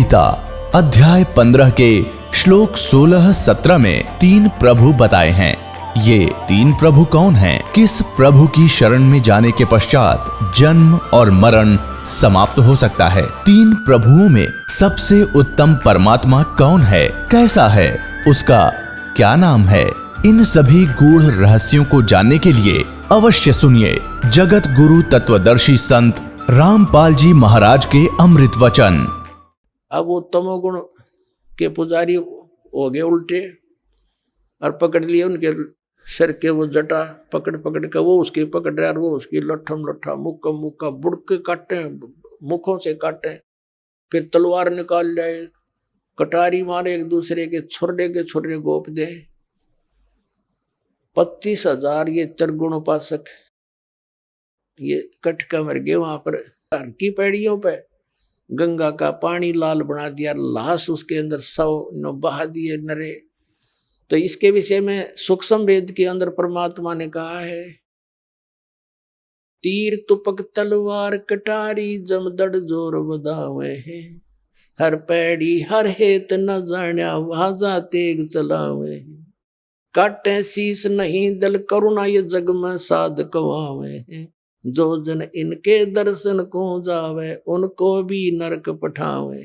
गीता अध्याय 15 के श्लोक 16-17 में 3 प्रभु बताए हैं। ये 3 प्रभु कौन हैं? किस प्रभु की शरण में जाने के पश्चात जन्म और मरण समाप्त हो सकता है? 3 प्रभुओं में सबसे उत्तम परमात्मा कौन है? कैसा है? उसका क्या नाम है? इन सभी गूढ़ रहस्यों को जानने के लिए अवश्य सुनिए जगत गुरु तत्वदर्शी संत रामपाल जी महाराज के अमृत वचन। अब वो तमोगुण के पुजारी हो गए उल्टे और पकड़ लिए उनके सिर के वो जटा पकड़ के वो उसके पकड़ रहे और वो उसकी लट्ठम लट्ठा मुक्का बुड़के काटे, मुखों से काटे, फिर तलवार निकाल जाए, कटारी मारे, एक दूसरे के छुर्रे गोप दे। 25,000 ये चरगुण उपासक ये कटका मर गए वहां पर। हर की पैड़ियों पे गंगा का पानी लाल बना दिया, लाश उसके अंदर 100 बहा दिए नरे। तो इसके विषय में सूक्ष्म वेद के अंदर परमात्मा ने कहा है, तीर तुपक तलवार कटारी जमदड़ जोर बदावे है, हर पैड़ी हर हेत न जान्या वाजा तेग चलावे है, काटे शीस नहीं दल करुणा ये जग में साध कवावे है, जो जन इनके दर्शन को जावे उनको भी नरक पठावे।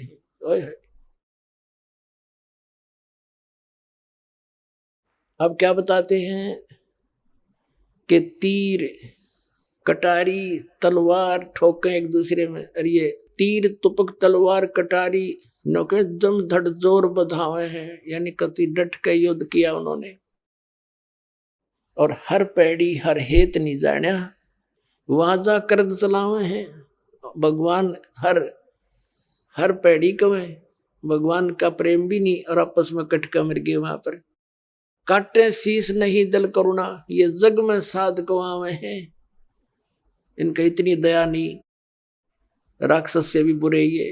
अब क्या बताते हैं कि तीर कटारी तलवार ठोके एक दूसरे में, और ये तीर तुपक तलवार कटारी नौके जम धड़ जोर बधावे हैं, यानी कति डट के युद्ध किया उन्होंने। और हर पैड़ी हर हेत नहीं जान्या वाजा कर्द चलावे हैं। भगवान हर पैड़ी कवे, भगवान का प्रेम भी नहीं और आपस में कटका मर गए वहां पर। काटे शीस नहीं दल करुणा ये जग में साध कवावे हैं, इनका इतनी दया नहीं, राक्षस से भी बुरे ये।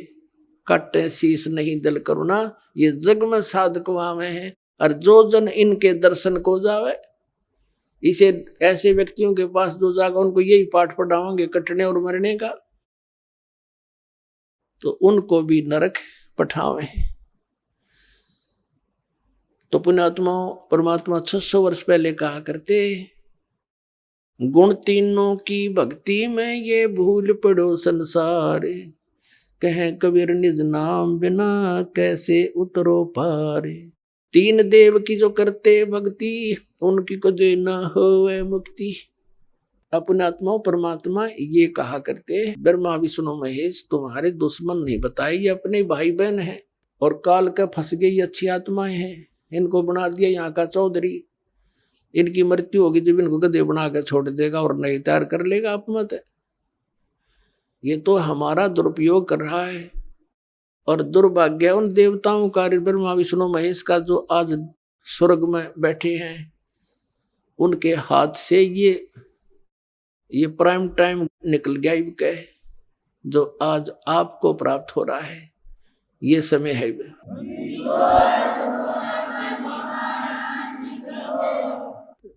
काटे शीस नहीं दल करुणा ये जग में साध कवावे हैं, और जो जन इनके दर्शन को जावे, इसे ऐसे व्यक्तियों के पास जो जागा उनको यही पाठ पढ़ाओगे कटने और मरने का, तो उनको भी नरक पठावे। तो पुण्यात्मा परमात्मा 600 वर्ष पहले कहा करते, गुण तीनों की भक्ति में ये भूल पड़ो संसार, कहे कबीर निज नाम बिना कैसे उतरो पार, 3 देव की जो करते भक्ति उनकी को जो न होवे मुक्ति। अपने आत्मा परमात्मा ये कहा करते, ब्रह्मा विष्णु महेश तुम्हारे दुश्मन नहीं बताए, ये अपने भाई बहन हैं और काल का फंस गई अच्छी आत्माएं हैं, इनको बना दिया यहाँ का चौधरी, इनकी मृत्यु होगी जब इनको गधे बना कर छोड़ देगा और नई तैयार कर लेगा। आप मत है, ये तो हमारा दुरुपयोग कर रहा है। और दुर्भाग्य उन देवताओं का, ब्रह्मा विष्णु महेश का, जो आज स्वर्ग में बैठे हैं, उनके हाथ से ये प्राइम टाइम निकल गया इनका, जो आज आपको प्राप्त हो रहा है, ये समय है।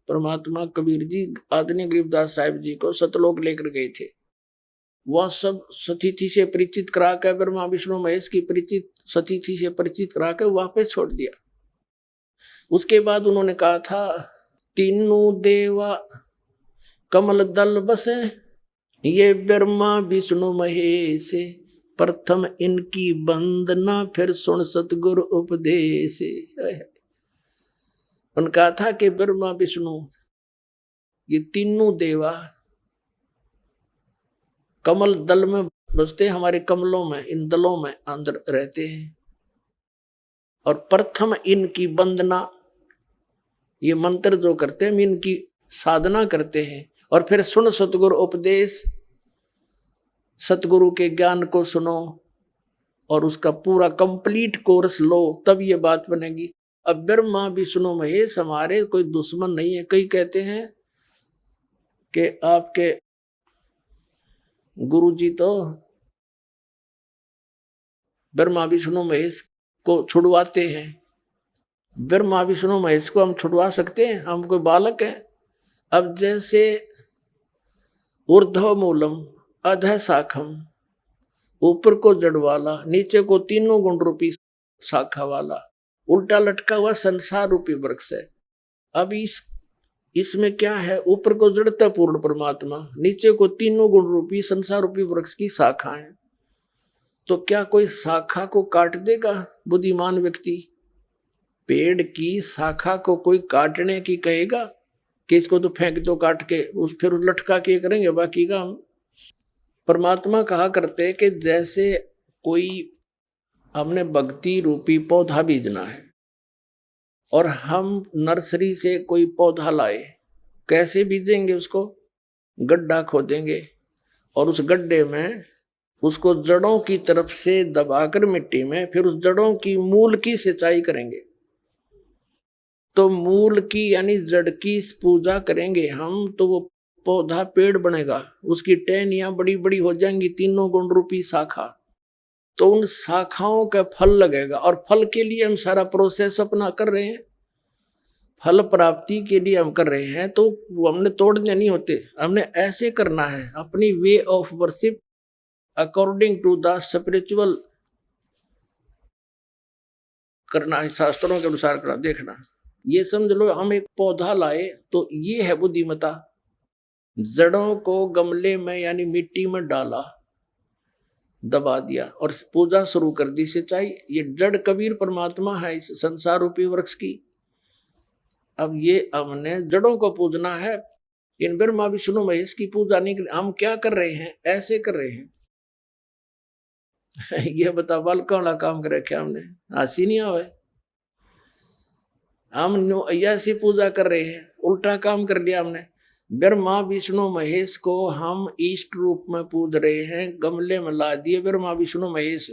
परमात्मा कबीर जी आदरणीय गरीबदास साहिब जी को सतलोक लेकर गए थे, वह सब सतीथि से परिचित करा कर, ब्रह्मा विष्णु महेश की सतीथि से परिचित करा कर वापस छोड़ दिया। उसके बाद उन्होंने कहा था, तीनों देवा कमल दल बसे, ये ब्रह्मा विष्णु महेश, प्रथम इनकी वंदना फिर सुन सतगुरु उपदेश। उन्होंने कहा था कि ब्रह्मा विष्णु ये तीनों देवा कमल दल में बसते, हमारे कमलों में, इन दलों में अंदर रहते हैं, और प्रथम इनकी वंदना ये मंत्र जो करते हैं इनकी साधना करते हैं, और फिर सुन सतगुरु उपदेश, सतगुरु के ज्ञान को सुनो और उसका पूरा कंप्लीट कोर्स लो, तब ये बात बनेगी। अब ब्रह्मा विष्णु महेश हमारे कोई दुश्मन नहीं है। कई कहते हैं कि आपके गुरु जी तो ब्रह्मा विष्णु महेश को छुड़वाते हैं। ब्रह्मा विष्णु महेश को हम छुड़वा सकते हैं? हम कोई बालक हैं? अब जैसे ऊर्ध्व मूलम अधः शाखम ऊपर को जड़ वाला, नीचे को तीनों गुण रूपी शाखा वाला, उल्टा लटका हुआ संसार रूपी वृक्ष है। अब इसमें क्या है, ऊपर को जड़ता पूर्ण परमात्मा, नीचे को तीनों गुण रूपी संसार रूपी वृक्ष की शाखा है। तो क्या कोई शाखा को काट देगा बुद्धिमान व्यक्ति? पेड़ की शाखा को कोई काटने की कहेगा कि इसको तो फेंक दो काट के, फिर लटका के करेंगे बाकी का हम। परमात्मा कहा करते कि जैसे कोई हमने भक्ति रूपी पौधा बीजना है और हम नर्सरी से कोई पौधा लाए, कैसे बीजेंगे उसको? गड्ढा खोदेंगे और उस गड्ढे में उसको जड़ों की तरफ से दबाकर मिट्टी में, फिर उस जड़ों की मूल की सिंचाई करेंगे। तो मूल की यानी जड़ की पूजा करेंगे हम, तो वो पौधा पेड़ बनेगा, उसकी टहनियां बड़ी बड़ी हो जाएंगी, तीनों गुण रूपी शाखा। तो उन शाखाओं का फल लगेगा और फल के लिए हम सारा प्रोसेस अपना कर रहे हैं, फल प्राप्ति के लिए हम कर रहे हैं। तो वो हमने तोड़ने नहीं होते, हमने ऐसे करना है, अपनी way of worship according to the spiritual करना है, शास्त्रों के अनुसार करना। देखना, ये समझ लो हम एक पौधा लाए तो ये है बुद्धिमता। जड़ों को गमले में यानी मिट्टी में डाला, दबा दिया और पूजा शुरू कर दी, सिंचाई। ये जड़ कबीर परमात्मा है इस संसार रूपी वृक्ष की। अब ये हमने जड़ों को पूजना है, इन ब्रह्मा विष्णु महेश की पूजा नहीं कर। हम क्या कर रहे हैं? ऐसे कर रहे हैं। ये बता, बाल कौन काम करे क्या हमने? हंसी नहीं आवे। हम ऐसी पूजा कर रहे हैं, उल्टा काम कर लिया हमने। ब्रह्मा विष्णु महेश को हम इष्ट रूप में पूज रहे हैं, गमले में ला दिए ब्रह्मा विष्णु महेश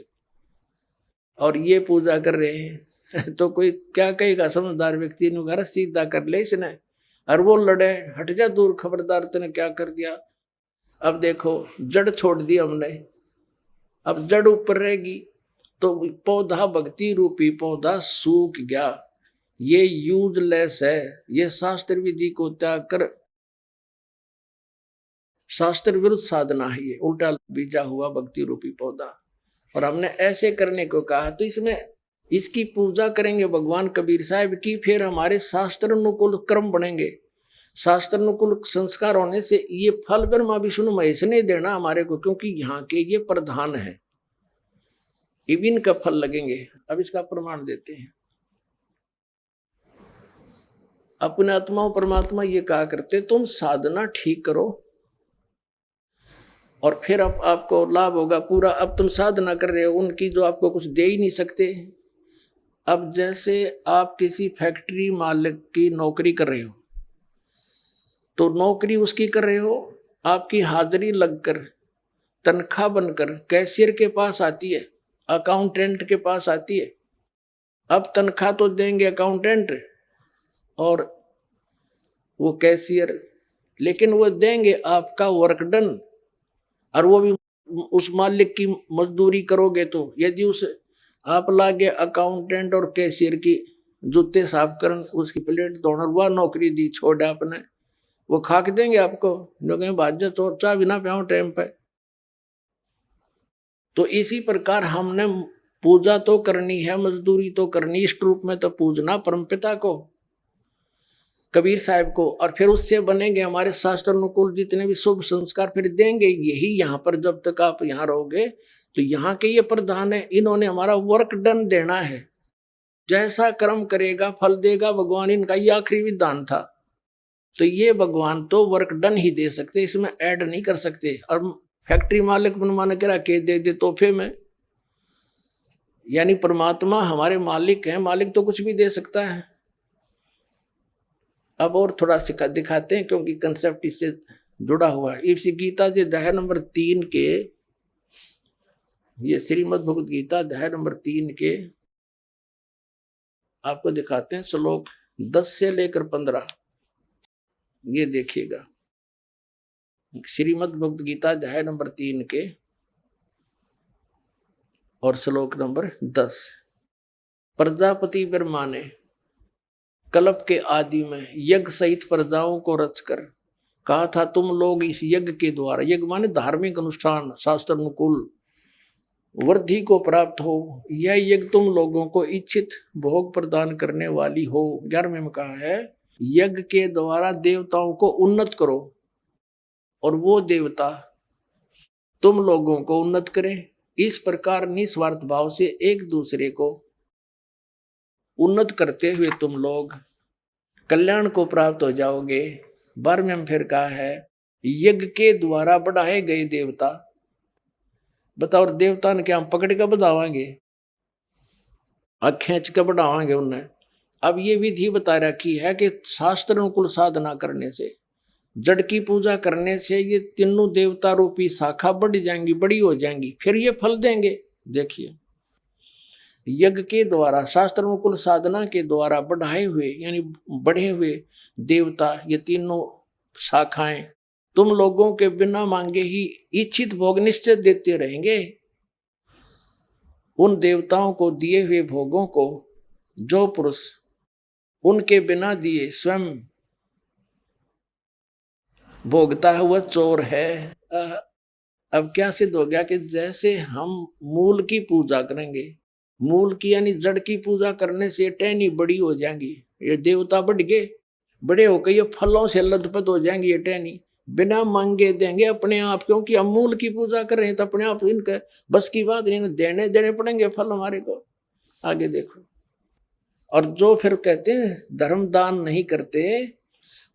और ये पूजा कर रहे हैं। तो कोई क्या कहेगा? समझदार व्यक्ति ने घर सीधा कर ले इसने, और वो लड़े, हट जा दूर, खबरदार तूने क्या कर दिया। अब देखो जड़ छोड़ दी हमने, अब जड़ ऊपर रहेगी तो पौधा, भक्ति रूपी पौधा सूख गया, ये यूजलेस है। ये शास्त्र विधि को त्याग कर शास्त्र विरुद्ध साधना है, ये उल्टा बीजा हुआ भक्ति रूपी पौधा। और हमने ऐसे करने को कहा, तो इसमें इसकी पूजा करेंगे भगवान कबीर साहब की, फिर हमारे शास्त्र अनुकूल कर्म बनेंगे। शास्त्र अनुकूल संस्कार होने से ये फल ब्रह्मा विष्णु महेश ने देना हमारे को, क्योंकि यहाँ के ये प्रधान है, इबिन का फल लगेंगे। अब इसका प्रमाण देते हैं। अपने आत्मा परमात्मा ये कहा करते, तुम साधना ठीक करो और फिर आपको लाभ होगा पूरा। अब तुम साधना कर रहे हो उनकी जो आपको कुछ दे ही नहीं सकते। अब जैसे आप किसी फैक्ट्री मालिक की नौकरी कर रहे हो, तो नौकरी उसकी कर रहे हो, आपकी हाजिरी लगकर तनख्वाह बनकर कैशियर के पास आती है, अकाउंटेंट के पास आती है। अब तनख्वाह तो देंगे अकाउंटेंट और वो कैशियर, लेकिन वो देंगे आपका वर्क डन, और वो भी उस मालिक की मजदूरी करोगे। तो यदि उस आप लागे अकाउंटेंट और कैशियर की जूते साफ करन, उसकी प्लेट धोना, वह नौकरी दी छोड़ आपने, वो खाक देंगे आपको, जो कहें भाज्य चोर चाह बिना प्याओ टाइम पे। तो इसी प्रकार हमने पूजा तो करनी है, मजदूरी तो करनी, इष्ट रूप में तो पूजना परमपिता को, कबीर साहब को, और फिर उससे बनेंगे हमारे शास्त्र अनुकूल जितने भी शुभ संस्कार फिर देंगे। यही यहाँ पर जब तक आप यहाँ रहोगे तो यहाँ के ये प्रधान है, इन्होंने हमारा वर्क डन देना है। जैसा कर्म करेगा फल देगा भगवान, इनका ये आखिरी विधान था। तो ये भगवान तो वर्क डन ही दे सकते, इसमें ऐड नहीं कर सकते। और फैक्ट्री मालिक बनवाने के रखे दे तोहफे में, यानी परमात्मा हमारे मालिक हैं, मालिक तो कुछ भी दे सकता है। अब और थोड़ा दिखाते हैं, क्योंकि कंसेप्ट इससे जुड़ा हुआ है। इसी गीता जी अध्याय नंबर 3 के, ये श्रीमद् भगवद गीता अध्याय नंबर 3 के आपको दिखाते हैं, श्लोक 10 से लेकर 15। ये देखिएगा, श्रीमद् भगवद गीता अध्याय नंबर 3 के और श्लोक नंबर 10। प्रजापति ब्रह्मा ने कल्प के आदि में यज्ञ सहित प्रजाओं को रचकर कहा था, तुम लोग इस यज्ञ के द्वारा, यज्ञ माने धार्मिक अनुष्ठान, शास्त्र अनुकूल वृद्धि को प्राप्त हो, यह यज्ञ तुम लोगों को इच्छित भोग प्रदान करने वाली हो। 11वें में कहा है यज्ञ के द्वारा देवताओं को उन्नत करो और वो देवता तुम लोगों को उन्नत करें। इस प्रकार निस्वार्थ भाव से एक दूसरे को उन्नत करते हुए तुम लोग कल्याण को प्राप्त हो जाओगे। 12वें में फिर कहा है यज्ञ के द्वारा बढ़ाए गए देवता। बताओ देवता ने क्या हम पकड़ के बढ़ावांगे, खींच के बढ़ावांगे उन्हें। अब ये विधि बता रखी है कि शास्त्र अनुकूल साधना करने से, जड़ की पूजा करने से ये तीनों देवता रूपी शाखा बढ़ जाएंगी, बड़ी हो जाएंगी, फिर ये फल देंगे। देखिए यज्ञ के द्वारा शास्त्र अनुकूल साधना के द्वारा बढ़ाए हुए यानी बढ़े हुए देवता, ये तीनों शाखाएं तुम लोगों के बिना मांगे ही इच्छित भोग निश्चित देते रहेंगे। उन देवताओं को दिए हुए भोगों को जो पुरुष उनके बिना दिए स्वयं भोगता है वह चोर है। अब क्या सिद्ध हो गया कि जैसे हम मूल की पूजा करेंगे, मूल की यानी जड़ की पूजा करने से टहनी बड़ी हो जाएंगी, ये देवता बढ़ गए, बड़े होकर ये फलों से लथपथ हो जाएंगी, ये टहनी बिना मांगे देंगे अपने आप, क्योंकि हम मूल की पूजा कर रहे हैं तो अपने आप इनके बस की बात नहीं, देने पड़ेंगे फल हमारे को। आगे देखो, और जो फिर कहते हैं धर्म दान नहीं करते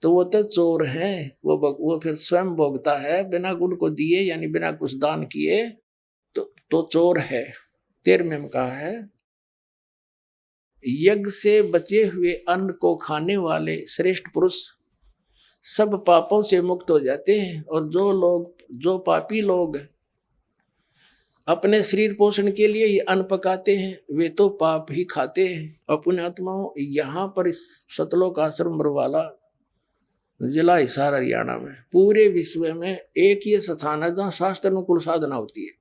तो वो तो चोर हैं, वो फिर स्वयं भोगता है बिना गुण को दिए यानी बिना कुछ दान किए तो चोर है। 13वें में कहा है यज्ञ से बचे हुए अन्न को खाने वाले श्रेष्ठ पुरुष सब पापों से मुक्त हो जाते हैं। और जो पापी लोग अपने शरीर पोषण के लिए ही अन्न पकाते हैं वे तो पाप ही खाते हैं। अपने आत्माओं यहाँ पर इस सतलोक आश्रम बरवाला जिला हिसार हरियाणा में पूरे विश्व में एक ही स्थान है जहाँ शास्त्र अनुकूल साधना होती है।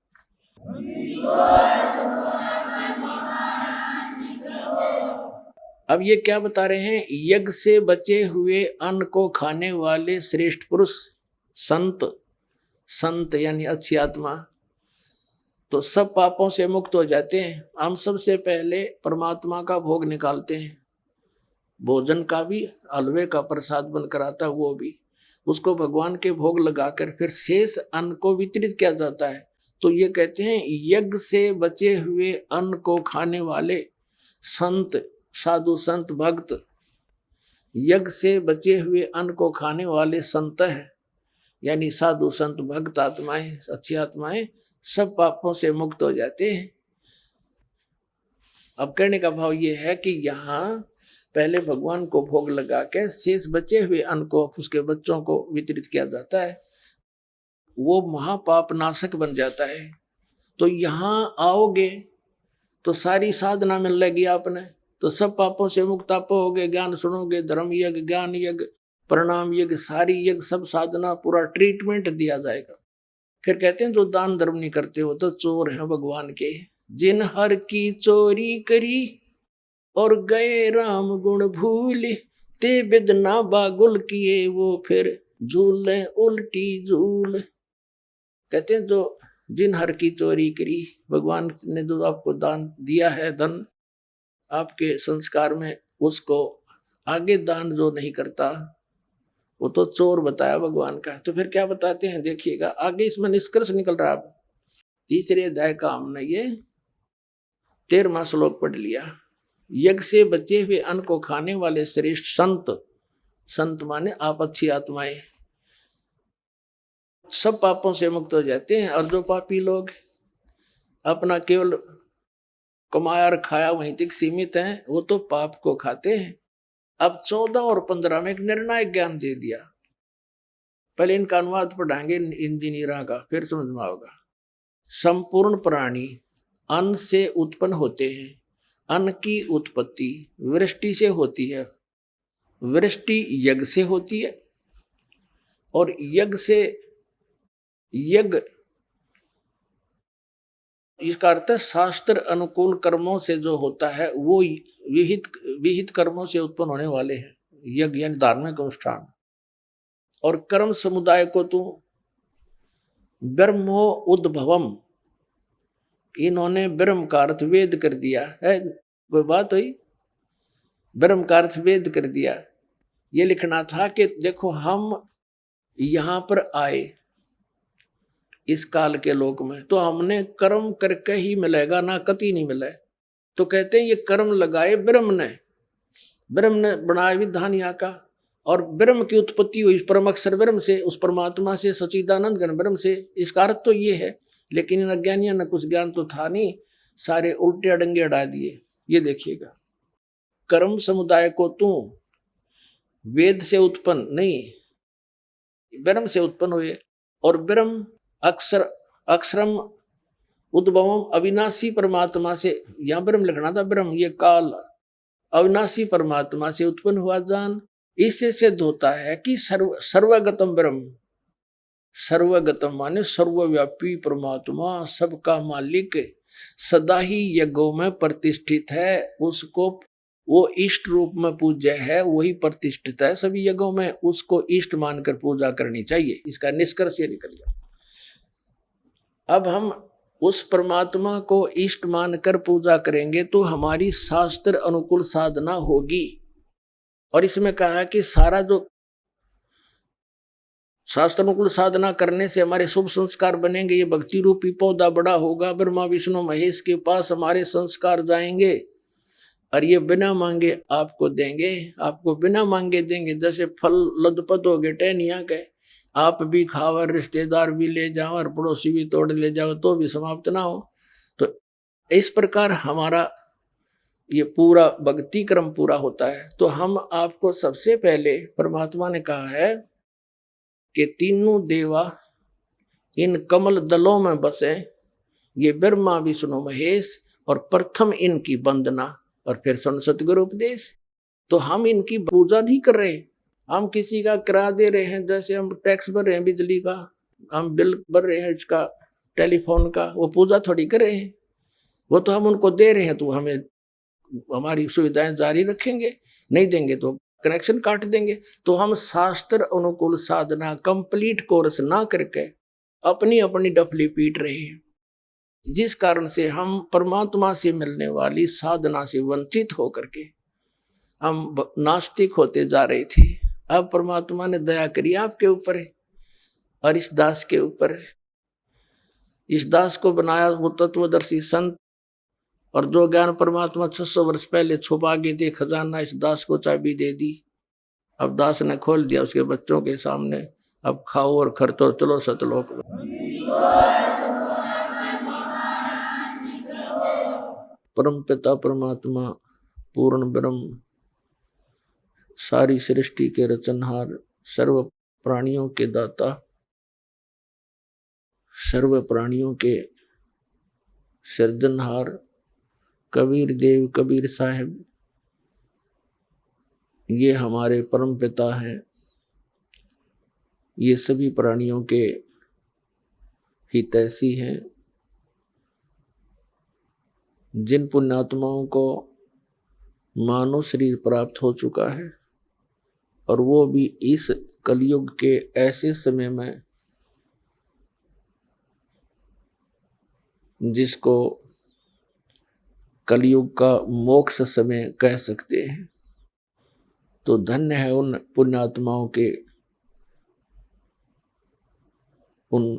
अब ये क्या बता रहे हैं, यज्ञ से बचे हुए अन्न को खाने वाले श्रेष्ठ पुरुष संत यानी अच्छी आत्मा तो सब पापों से मुक्त हो जाते हैं। हम सबसे पहले परमात्मा का भोग निकालते हैं, भोजन का भी हलवे का प्रसाद बनकर आता है, वो भी उसको भगवान के भोग लगाकर फिर शेष अन्न को वितरित किया जाता है। तो ये कहते हैं यज्ञ से बचे हुए अन्न को खाने वाले संत, साधु संत भक्त, यज्ञ से बचे हुए अन्न को खाने वाले संत है यानी साधु संत भक्त आत्माएं, अच्छी आत्माएं सब पापों से मुक्त हो जाते हैं। अब कहने का भाव ये है कि यहाँ पहले भगवान को भोग लगा के शेष बचे हुए अन्न को उसके बच्चों को वितरित किया जाता है, वो महापाप नाशक बन जाता है। तो यहाँ आओगे तो सारी साधना मिल लगी आपने, तो सब पापों से मुक्त आप होगे। ज्ञान सुनोगे, धर्म यज्ञ, ज्ञान यज्ञ, प्रणाम यज्ञ, सारी यज्ञ, सब साधना, पूरा ट्रीटमेंट दिया जाएगा। फिर कहते हैं जो दान धर्म नहीं करते हो तो चोर हैं भगवान के। जिन हर की चोरी करी और गए राम गुण भूल, ते बिदना बागुल किए वो फिर झूले उल्टी झूल। कहते हैं जो जिन हर की चोरी करी, भगवान ने जो आपको दान दिया है धन आपके संस्कार में, उसको आगे दान जो नहीं करता वो तो चोर बताया भगवान का। तो फिर क्या बताते हैं देखिएगा आगे, इसमें निष्कर्ष निकल रहा है। तीसरे अध्याय का हमने ये 13वां श्लोक पढ़ लिया। यज्ञ से बचे हुए अन्न को खाने वाले श्रेष्ठ संत माने आप अच्छी आत्माएं सब पापों से मुक्त हो जाते हैं। और जो पापी लोग अपना केवल कमाया और खाया वहीं तक सीमित हैं वो तो पाप को खाते हैं। अब 14 और 15 में एक निर्णायक ज्ञान दे दिया। पहले इनका अनुवाद पढ़ाएंगे इंजीनियरों का, फिर समझ में आएगा। संपूर्ण प्राणी अन्न से उत्पन्न होते हैं। अन्न की उत्पत्ति वृष्टि से होती है, वृष्टि यज्ञ से होती है और यज्ञ इसका अर्थ है शास्त्र अनुकूल कर्मों से जो होता है वो विहित कर्मों से उत्पन्न होने वाले हैं। यज्ञ यानी धार्मिक अनुष्ठान। और कर्म समुदाय को तो ब्रह्मो उद्भवम इन्होंने ब्रह्म का अर्थ वेद कर दिया है। कोई बात हुई? ब्रह्म का अर्थ वेद कर दिया। ये लिखना था कि देखो हम यहां पर आए इस काल के लोक में, तो हमने कर्म करके ही मिलेगा, ना कति नहीं मिले। तो कहते हैं ये कर्म लगाए ब्रह्म ने बनाया विधान यहाँ का, और ब्रह्म की उत्पत्ति हुई परम अक्षर ब्रह्म से, उस परमात्मा से, सच्चिदानंद घन ब्रह्म से। इसका अर्थ तो ये है, लेकिन इन अज्ञानियों ने कुछ ज्ञान तो था नहीं, सारे उल्टे अडंगे अड़ा दिए। ये देखिएगा, कर्म समुदाय को तू वेद से उत्पन्न नहीं, ब्रह्म से उत्पन्न हुए, और ब्रह्म अक्षरम उद्भवम अविनाशी परमात्मा से, यहां ब्रह्म लिखना था, ब्रह्म ये काल अविनाशी परमात्मा से उत्पन्न हुआ जान। इससे सिद्ध होता है कि सर्वगतम ब्रह्म, सर्वगतम माने सर्वव्यापी परमात्मा, सबका मालिक, सदा ही यज्ञों में प्रतिष्ठित है। उसको वो इष्ट रूप में पूज्य है, वही प्रतिष्ठित है सभी यज्ञों में, उसको इष्ट मानकर पूजा करनी चाहिए। इसका निष्कर्ष ये निकल गया। अब हम उस परमात्मा को इष्ट मानकर पूजा करेंगे तो हमारी शास्त्र अनुकूल साधना होगी। और इसमें कहा कि सारा जो शास्त्र अनुकूल साधना करने से हमारे शुभ संस्कार बनेंगे, ये भक्ति रूपी पौधा बड़ा होगा, ब्रह्मा विष्णु महेश के पास हमारे संस्कार जाएंगे, और ये बिना मांगे आपको देंगे, आपको बिना मांगे देंगे। जैसे फल लदपत हो गए टहनिया के, आप भी खाओ, रिश्तेदार भी ले जाओ, और पड़ोसी भी तोड़ ले जाओ, तो भी समाप्त ना हो। तो इस प्रकार हमारा ये पूरा भक्ति क्रम पूरा होता है। तो हम आपको सबसे पहले परमात्मा ने कहा है कि तीनों देवा इन कमल दलों में बसे, ये ब्रह्मा विष्णु महेश, और प्रथम इनकी वंदना, और फिर सतगुरु उपदेश। तो हम इनकी पूजा नहीं कर रहे, हम किसी का किराया दे रहे हैं, जैसे हम टैक्स भर रहे हैं बिजली का, हम बिल भर रहे हैं इसका, टेलीफोन का, वो पूजा थोड़ी कर रहे हैं, वो तो हम उनको दे रहे हैं। तो हमें हमारी सुविधाएं जारी रखेंगे, नहीं देंगे तो कनेक्शन काट देंगे। तो हम शास्त्र अनुकूल साधना कंप्लीट कोर्स ना करके अपनी अपनी डफली पीट रहे हैं, जिस कारण से हम परमात्मा से मिलने वाली साधना से वंचित होकर के हम नास्तिक होते जा रहे थे। अब परमात्मा ने दया करी आपके ऊपर और इस दास के ऊपर। इस दास को बनाया वो तत्वदर्शी संत, और जो ज्ञान परमात्मा 600 वर्ष पहले छुपा गए थे खजाना, इस दास को चाबी दे दी। अब दास ने खोल दिया उसके बच्चों के सामने, अब खाओ और खर्चो, चलो सतलोक। परम पिता परमात्मा पूर्ण ब्रह्म, सारी सृष्टि के रचनहार, सर्व प्राणियों के दाता, सर्व प्राणियों के सृजनहार, कबीर देव कबीर साहब, ये हमारे परम पिता हैं। ये सभी प्राणियों के हितैषी हैं। जिन पुण्यात्माओं को मानव शरीर प्राप्त हो चुका है, और वो भी इस कलयुग के ऐसे समय में जिसको कलयुग का मोक्ष समय कह सकते हैं, तो धन्य है उन पुण्यात्माओं के उन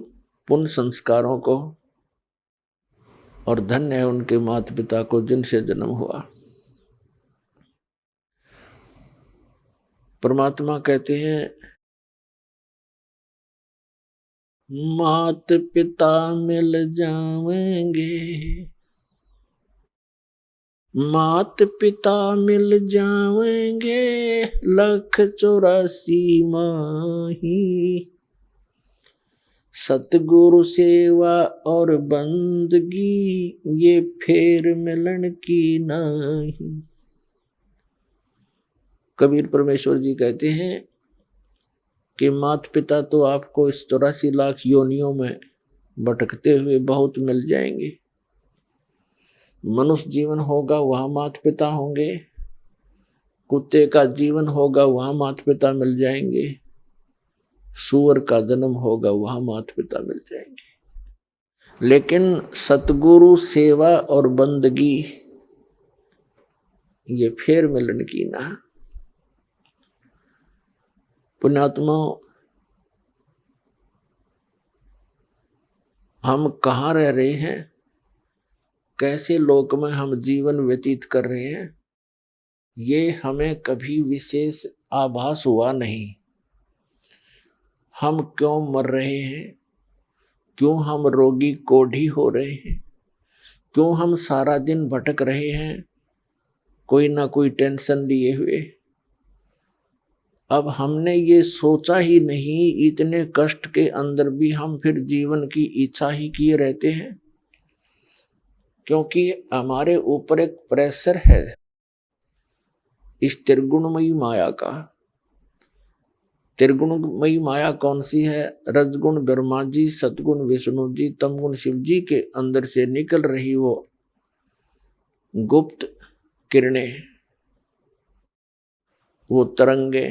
पुण्य संस्कारों को, और धन्य है उनके माता पिता को जिनसे जन्म हुआ। परमात्मा कहते हैं, मात पिता मिल जाएंगे, मात पिता मिल जाएंगे, 184 माही, सतगुरु सेवा और बंदगी, ये फेर मिलन की नहीं। कबीर परमेश्वर जी कहते हैं कि माता पिता तो आपको इस 84 लाख योनियों में भटकते हुए बहुत मिल जाएंगे। मनुष्य जीवन होगा वहां माता पिता होंगे, कुत्ते का जीवन होगा वहां माता पिता मिल जाएंगे, सूअर का जन्म होगा वहां माता पिता मिल जाएंगे। लेकिन सतगुरु सेवा और बंदगी ये फेर मिलन की ना। पुण्यात्मा, हम कहाँ रह रहे हैं, कैसे लोक में हम जीवन व्यतीत कर रहे हैं, ये हमें कभी विशेष आभास हुआ नहीं। हम क्यों मर रहे हैं, क्यों हम रोगी कोढ़ी हो रहे हैं, क्यों हम सारा दिन भटक रहे हैं कोई ना कोई टेंशन लिए हुए। अब हमने ये सोचा ही नहीं, इतने कष्ट के अंदर भी हम फिर जीवन की इच्छा ही किए रहते हैं, क्योंकि हमारे ऊपर एक प्रेशर है इस त्रिगुणमयी माया का। त्रिगुणमयी माया कौन सी है? रजगुण ब्रह्मा जी, सतगुण विष्णु जी, तमगुण शिव जी के अंदर से निकल रही वो गुप्त किरणें, वो तरंगे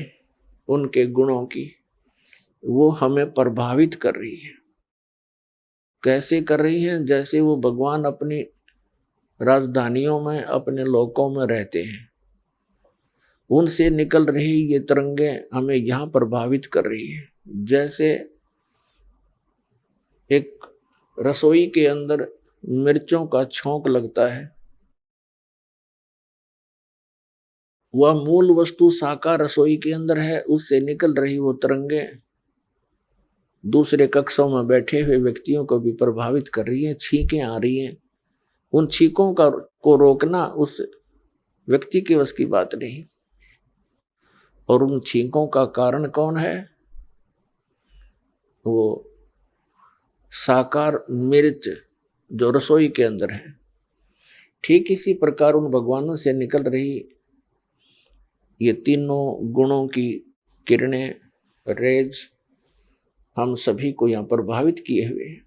उनके गुणों की, वो हमें प्रभावित कर रही है। कैसे कर रही हैं? जैसे वो भगवान अपनी राजधानियों में, अपने लोकों में रहते हैं, उनसे निकल रही ये तरंगे हमें यहाँ प्रभावित कर रही है। जैसे एक रसोई के अंदर मिर्चों का छौंक लगता है, वह मूल वस्तु साकार रसोई के अंदर है, उससे निकल रही वो तरंगे दूसरे कक्षों में बैठे हुए व्यक्तियों को भी प्रभावित कर रही हैं। छींकें आ रही हैं, उन छींकों को रोकना उस व्यक्ति के वश की बात नहीं। और उन छींकों का कारण कौन है? वो साकार मिर्च जो रसोई के अंदर है। ठीक इसी प्रकार उन भगवानों से निकल रही ये तीनों गुणों की किरणें, रेज हम सभी को यहाँ प्रभावित किए हुए हैं,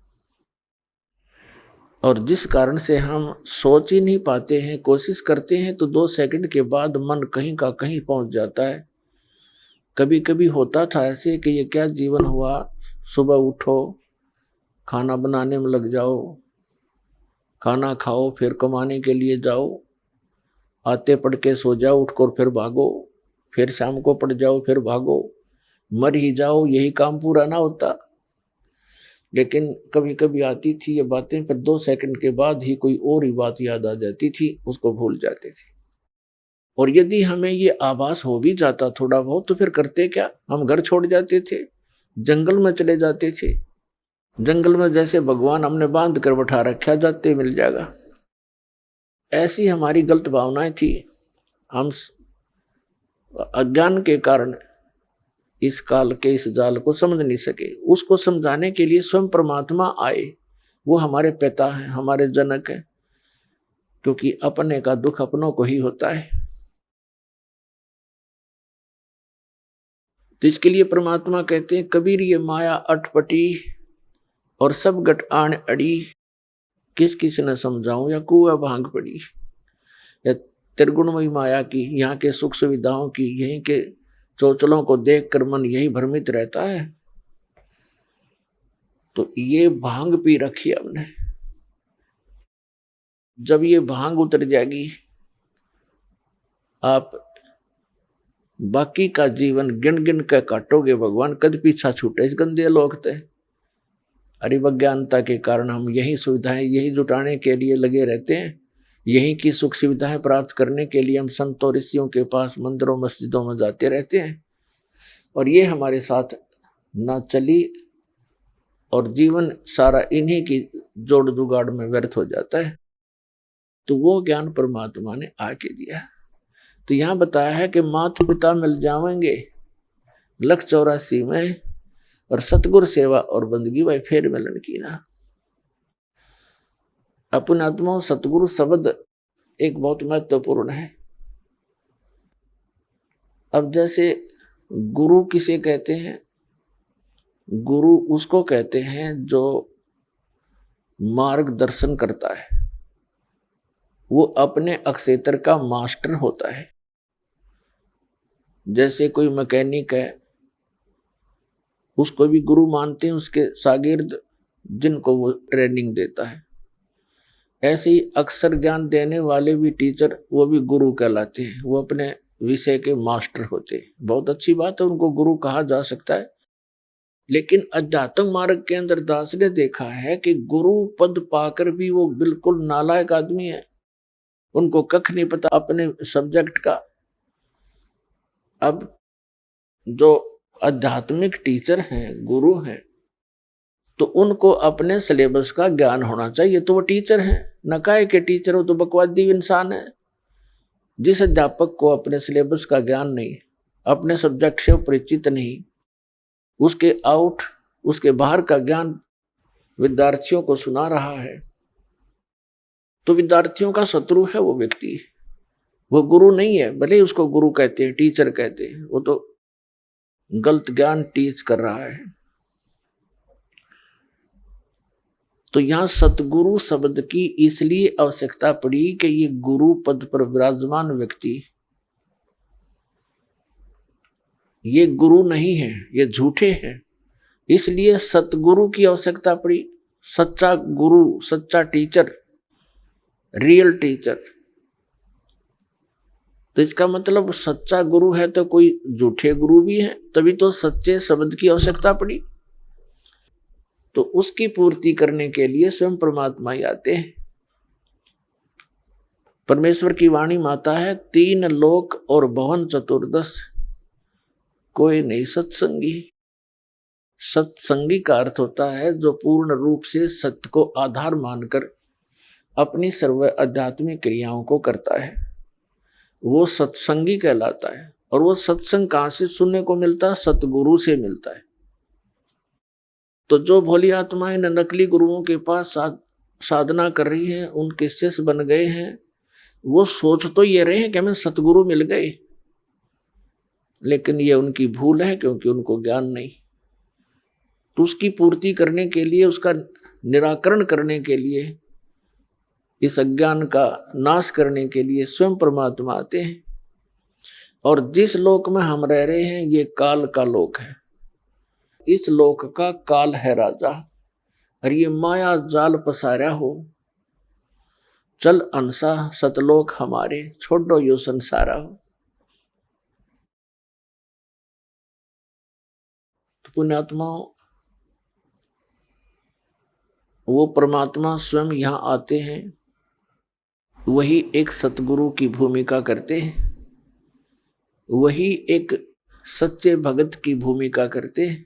और जिस कारण से हम सोच ही नहीं पाते हैं। कोशिश करते हैं तो 2 सेकंड के बाद मन कहीं का कहीं पहुंच जाता है। कभी कभी होता था ऐसे कि ये क्या जीवन हुआ, सुबह उठो, खाना बनाने में लग जाओ, खाना खाओ, फिर कमाने के लिए जाओ, आते पढ़ के सो जाओ, उठकर फिर भागो, फिर शाम को पढ़ जाओ, फिर भागो, मर ही जाओ, यही काम पूरा ना होता। लेकिन कभी कभी आती थी ये बातें, फिर 2 सेकंड के बाद ही कोई और ही बात याद आ जाती थी, उसको भूल जाते थे। और यदि हमें ये आभास हो भी जाता थोड़ा बहुत, तो फिर करते क्या? हम घर छोड़ जाते थे, जंगल में चले जाते थे। जंगल में जैसे भगवान हमने बांध कर बैठा रखा, जाते मिल जाएगा, ऐसी हमारी गलत भावनाएं थी। हम अज्ञान के कारण इस काल के इस जाल को समझ नहीं सके। उसको समझाने के लिए स्वयं परमात्मा आए, वो हमारे पिता हैं, हमारे जनक हैं, क्योंकि अपने का दुख अपनों को ही होता है। तो इसके लिए परमात्मा कहते हैं, कबीर ये माया अटपटी और सब गट आण अड़ी, किस किस ने समझाऊं या कुआ भांग पड़ी। या त्रिगुणमयी माया की, यहाँ के सुख सुविधाओं की, यहीं के चोचलों को देखकर मन यही भ्रमित रहता है। तो ये भांग पी रखी हमने, जब ये भांग उतर जाएगी, आप बाकी का जीवन गिन गिन कर काटोगे, भगवान कद पीछा छूटे इस गंदे लोक ते। अरिवज्ञानता के कारण हम यही सुविधाएं, यही जुटाने के लिए लगे रहते हैं, यही की सुख सुविधाएं प्राप्त करने के लिए हम संतों ऋषियों के पास मंदिरों मस्जिदों में जाते रहते हैं, और ये हमारे साथ ना चली, और जीवन सारा इन्हीं की जोड़ जुगाड़ में व्यर्थ हो जाता है। तो वो ज्ञान परमात्मा ने आके दिया। तो यहाँ बताया है कि माता पिता मिल जाएंगे लख 84 में, और सतगुरु सेवा और बंदगी भाई फेर मिलन की ना। अपन आत्मा सतगुरु शब्द एक बहुत महत्वपूर्ण है। अब जैसे गुरु किसे कहते हैं? गुरु उसको कहते हैं जो मार्गदर्शन करता है, वो अपने अक्षेत्र का मास्टर होता है। जैसे कोई मैकेनिक है, उसको भी गुरु मानते हैं, उसके शागिर्द जिनको वो ट्रेनिंग देता है। ऐसे ही अक्षर ज्ञान देने वाले भी टीचर, वो भी गुरु कहलाते हैं। वो अपने विषय के मास्टर होते हैं। बहुत अच्छी बात है, उनको गुरु कहा जा सकता है। लेकिन अध्यात्म मार्ग के अंदर दास ने देखा है कि गुरु पद पाकर भी वो बिल्कुल नालायक आदमी है। उनको कख नहीं पता अपने सब्जेक्ट का। अब जो आध्यात्मिक टीचर हैं, गुरु हैं, तो उनको अपने सिलेबस का ज्ञान होना चाहिए। तो वो टीचर हैं, न काहे के टीचर हो तो बकवादी इंसान है। जिस अध्यापक को अपने सिलेबस का ज्ञान नहीं, अपने सब्जेक्ट से परिचित नहीं, उसके बाहर का ज्ञान विद्यार्थियों को सुना रहा है, तो विद्यार्थियों का शत्रु है वो व्यक्ति। वो गुरु नहीं है, भले ही उसको गुरु कहते हैं, टीचर कहते हैं, वो तो गलत ज्ञान टीच कर रहा है। तो यहां सतगुरु शब्द की इसलिए आवश्यकता पड़ी कि ये गुरु पद पर विराजमान व्यक्ति ये गुरु नहीं है, ये झूठे हैं। इसलिए सतगुरु की आवश्यकता पड़ी। सच्चा गुरु, सच्चा टीचर, रियल टीचर। तो इसका मतलब सच्चा गुरु है तो कोई झूठे गुरु भी है, तभी तो सच्चे शब्द की आवश्यकता पड़ी। तो उसकी पूर्ति करने के लिए स्वयं परमात्मा ही आते हैं। परमेश्वर की वाणी माता है, 3 लोक और भवन चतुर्दश कोई नहीं सत्संगी। सत्संगी का अर्थ होता है जो पूर्ण रूप से सत्य को आधार मानकर अपनी सर्व आध्यात्मिक क्रियाओं को करता है, वो सत्संगी कहलाता है। और वो सत्संग कहां से सुनने को मिलता है? सतगुरु से मिलता है। तो जो भोली आत्माएं नकली गुरुओं के पास साधना कर रही हैं, उनके शिष्य बन गए हैं, वो सोच तो ये रहे हैं कि हमें सतगुरु मिल गए, लेकिन ये उनकी भूल है, क्योंकि उनको ज्ञान नहीं। तो उसकी पूर्ति करने के लिए, उसका निराकरण करने के लिए, इस अज्ञान का नाश करने के लिए स्वयं परमात्मा आते हैं। और जिस लोक में हम रह रहे हैं, ये काल का लोक है। इस लोक का काल है राजा, और ये माया जाल पसारा हो। चल अंसा सतलोक हमारे, छोड़ो यो संसारा हो। तो पुण्यात्माओं, वो परमात्मा स्वयं यहां आते हैं, वही एक सतगुरु की भूमिका करते हैं, वही एक सच्चे भगत की भूमिका करते हैं,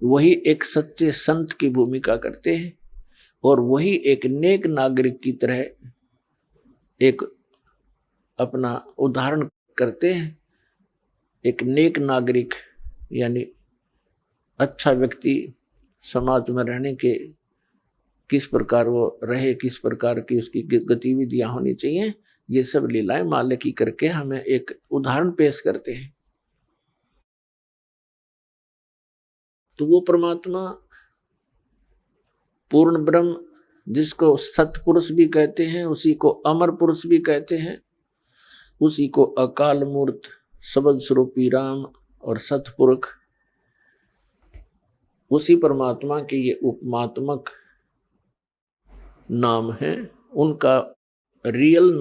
वही एक सच्चे संत की भूमिका करते हैं, और वही एक नेक नागरिक की तरह एक अपना उदाहरण करते हैं। एक नेक नागरिक यानी अच्छा व्यक्ति समाज में रहने के किस प्रकार वो रहे, किस प्रकार की उसकी गतिविधियां होनी चाहिए, ये सब लीलाएं माल्य की करके हमें एक उदाहरण पेश करते हैं। तो वो परमात्मा पूर्ण ब्रह्म, जिसको सतपुरुष भी कहते हैं, उसी को अमर पुरुष भी कहते हैं, उसी को अकाल मूर्त, शब्द स्वरूपी राम और सतपुरुष, उसी परमात्मा के ये उपमात्मक नाम है। उनका रियल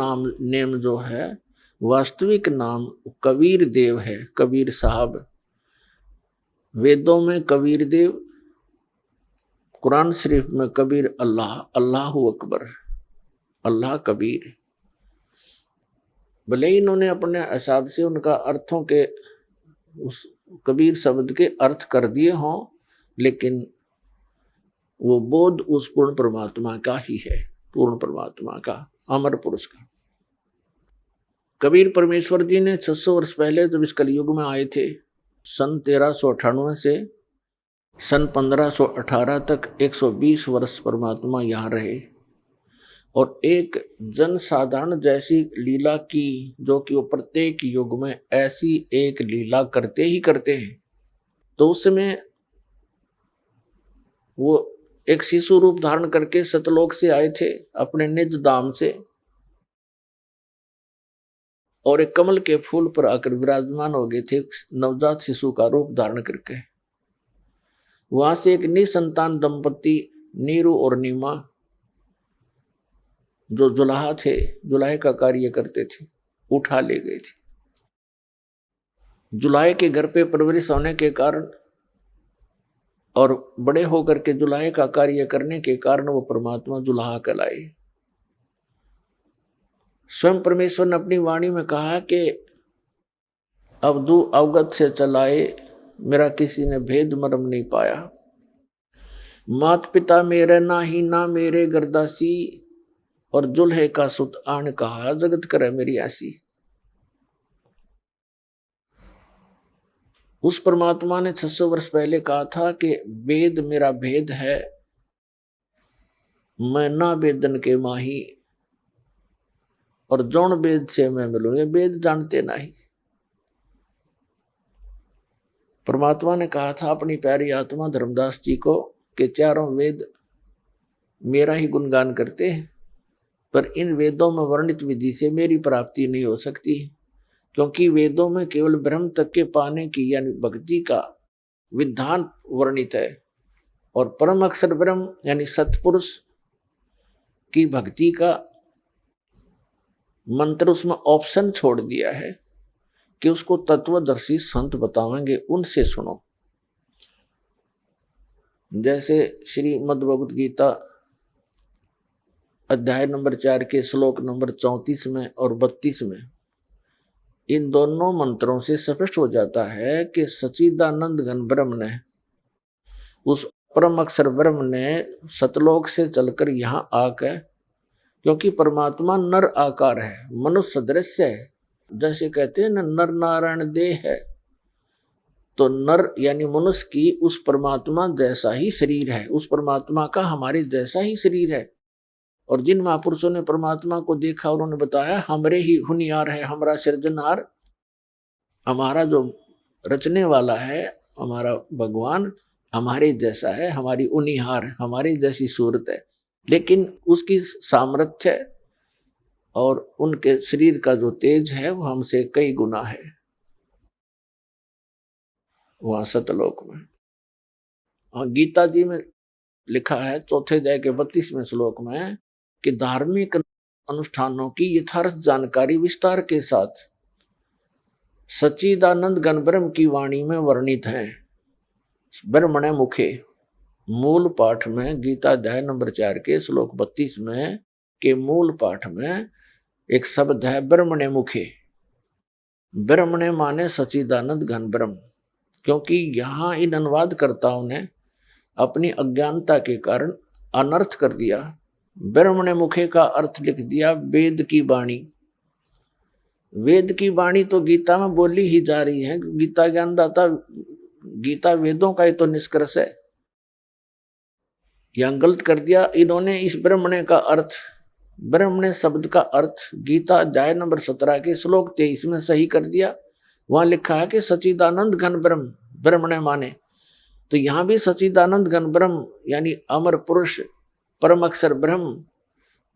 नेम जो है, वास्तविक नाम कबीर देव है, कबीर साहब। वेदों में कबीर देव, कुरान शरीफ में कबीर अल्लाह, अल्लाहु अकबर, अल्लाह कबीर। भले ही इन्होंने अपने हिसाब से उनका अर्थों के उस कबीर शब्द के अर्थ कर दिए हों, लेकिन वो बोध उस पूर्ण परमात्मा का ही है, पूर्ण परमात्मा का, अमर पुरुष का। कबीर परमेश्वर जी ने 600 वर्ष पहले जब इस कलयुग में आए थे, सन 1398 से सन 1518 तक 120 वर्ष परमात्मा यहाँ रहे, और एक जनसाधारण जैसी लीला की, जो कि वो प्रत्येक युग में ऐसी एक लीला करते ही करते हैं। तो उस समय वो एक शिशु रूप धारण करके सतलोक से आए थे अपने निज धाम से, और एक कमल के फूल पर आकर विराजमान हो गए थे, नवजात शिशु का रूप धारण करके। वहां से एक निसंतान दंपति नीरू और नीमा जो जुलाहा थे, जुलाहे का कार्य करते थे, उठा ले गए थे। जुलाहे के घर पे परवरिश होने के कारण और बड़े होकर के जुलाहे का कार्य करने के कारण वो परमात्मा जुलाहा कहलाए। स्वयं परमेश्वर ने अपनी वाणी में कहा कि अवधू अवगत से चलाए, मेरा किसी ने भेद मर्म नहीं पाया। मात पिता मेरे ना ही ना मेरे गर्दासी, और जुल्हे का सुत आन कहा जगत करे मेरी ऐसी। उस परमात्मा ने 600 वर्ष पहले कहा था कि वेद मेरा भेद है, मैं ना वेदन के माही, और जौन वेद से मैं मिलूं, ये वेद जानते नहीं। परमात्मा ने कहा था अपनी प्यारी आत्मा धर्मदास जी को कि चारों वेद मेरा ही गुणगान करते हैं, पर इन वेदों में वर्णित विधि से मेरी प्राप्ति नहीं हो सकती, क्योंकि वेदों में केवल ब्रह्म तक के पाने की यानी भक्ति का विधान वर्णित है, और परम अक्षर ब्रह्म यानी सत्पुरुष की भक्ति का मंत्र उसमें ऑप्शन छोड़ दिया है कि उसको तत्वदर्शी संत बतावेंगे, उनसे सुनो। जैसे श्रीमद् भगवद गीता अध्याय नंबर 4 के श्लोक नंबर 34 में और 32 में, इन दोनों मंत्रों से स्पष्ट हो जाता है कि सच्चिदानंद घन ब्रह्म ने, उस परम अक्षर ब्रह्म ने सतलोक से चलकर यहाँ आकर, क्योंकि परमात्मा नर आकार है, मनुष्य सदृश्य है, जैसे कहते हैं न नर नारायण देह है, तो नर यानी मनुष्य की उस परमात्मा जैसा ही शरीर है, उस परमात्मा का हमारे जैसा ही शरीर है। और जिन महापुरुषों ने परमात्मा को देखा उन्होंने बताया हमरे ही हुनियार है, हमारा सृजनहार, हमारा जो रचने वाला है, हमारा भगवान हमारे जैसा है, हमारी उनिहार, हमारी जैसी सूरत है, लेकिन उसकी सामर्थ्य और उनके शरीर का जो तेज है वो हमसे कई गुना है वहां सतलोक में। और गीता जी में लिखा है 4th अध्याय के 32वें श्लोक में कि धार्मिक अनुष्ठानों की यथार्थ जानकारी विस्तार के साथ सच्चिदानंद घन ब्रह्म की वाणी में वर्णित है। ब्रह्मणे मुखे मूल पाठ में, गीता अध्याय नंबर 4 के श्लोक 32 में के मूल पाठ में एक शब्द है ब्रह्मणे मुखे। ब्रह्मणे माने सच्चिदानंद घन ब्रह्म, क्योंकि यहाँ इन अनुवादकर्ताओं ने अपनी अज्ञानता के कारण अनर्थ कर दिया। ब्रह्मणे मुखे का अर्थ लिख दिया वेद की वाणी। वेद की वाणी तो गीता में बोली ही जा रही है, गीता ज्ञानदाता, गीता वेदों का ही तो निष्कर्ष है। यहां गलत कर दिया इन्होंने। इस ब्रह्मणे का अर्थ, ब्रह्मणे शब्द का अर्थ गीता अध्याय नंबर 17 के श्लोक 23 में सही कर दिया। वहां लिखा है कि सच्चिदानंद घन ब्रह्म, ब्रह्मणे माने, तो यहां भी सच्चिदानंद घन ब्रह्म यानी अमर पुरुष परम अक्षर ब्रह्म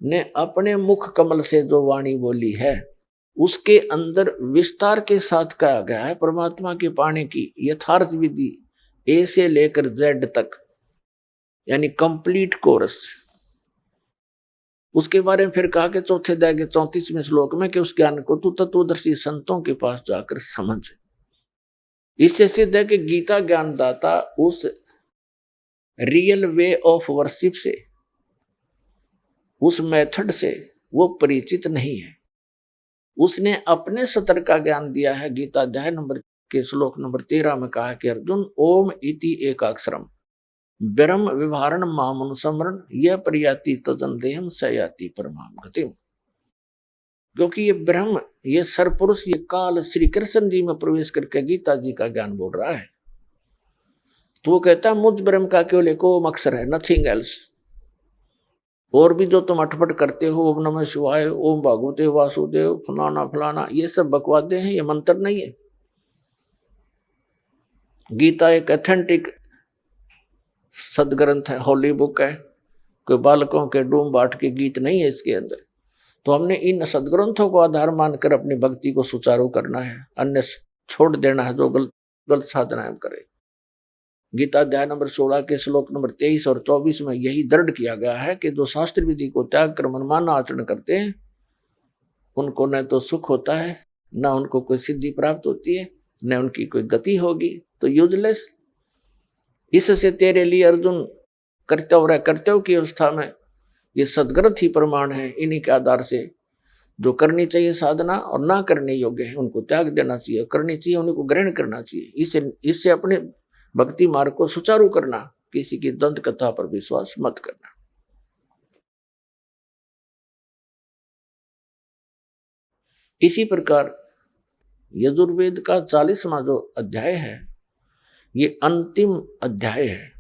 ने अपने मुख कमल से जो वाणी बोली है उसके अंदर विस्तार के साथ कहा गया है परमात्मा के पाने की यथार्थ विधि ए से लेकर जेड तक, यानी कंप्लीट कोर्स। उसके बारे में फिर कहा कि 4th अध्याय के 34वें श्लोक में कि उस ज्ञान को तू तत्वदर्शी संतों के पास जाकर समझ। इससे सिद्ध है कि गीता ज्ञानदाता उस रियल वे ऑफ वर्शिप से, उस मेथड से वो परिचित नहीं है। उसने अपने सतर का ज्ञान दिया है। गीता अध्याय नंबर के श्लोक नंबर 13 में कहा कि अर्जुन ओम इति एकाक्षरम ब्रह्म विभारण मामनुसमरण यह प्रयाति तजन देहम सयाति परमाम गतिम। क्योंकि ये ब्रह्म, ये सरपुरुष, ये काल श्री कृष्ण जी में प्रवेश करके गीता जी का ज्ञान बोल रहा है। तो वो कहता है मुझ ब्रह्म का केवल एक ओम अक्षर है, नथिंग एल्स। और भी जो तुम अटपट करते हो, ओम नमः शिवाय, ओम भागवते वासुदेव, फलाना फलाना, ये सब बकवादे हैं, ये मंत्र नहीं है। गीता एक ऑथेंटिक सदग्रंथ है, होली बुक है, कोई बालकों के डूम बाट के गीत नहीं है इसके अंदर। तो हमने इन सदग्रंथों को आधार मानकर अपनी भक्ति को सुचारू करना है, अन्य छोड़ देना है जो गलत साधना हम करे। गीता अध्याय नंबर 16 के श्लोक नंबर 23 और 24 में यही दृढ़ किया गया है कि जो शास्त्र विधि को त्याग कर मनमाना आचरण करते हैं उनको न तो सुख होता है, न उनको कोई सिद्धि प्राप्त होती है, न उनकी कोई गति होगी, तो यूजलेस। इससे तेरे लिए अर्जुन कर्तव्य की अवस्था में ये सदग्रंथ ही प्रमाण है। इन्हीं के आधार से जो करनी चाहिए साधना और ना करने योग्य है उनको त्याग देना चाहिए, करनी चाहिए उनको ग्रहण करना चाहिए। इससे अपने भक्ति मार्ग को सुचारू करना, किसी की दंत कथा पर विश्वास मत करना। इसी प्रकार यजुर्वेद का 40वां जो अध्याय है ये अंतिम अध्याय है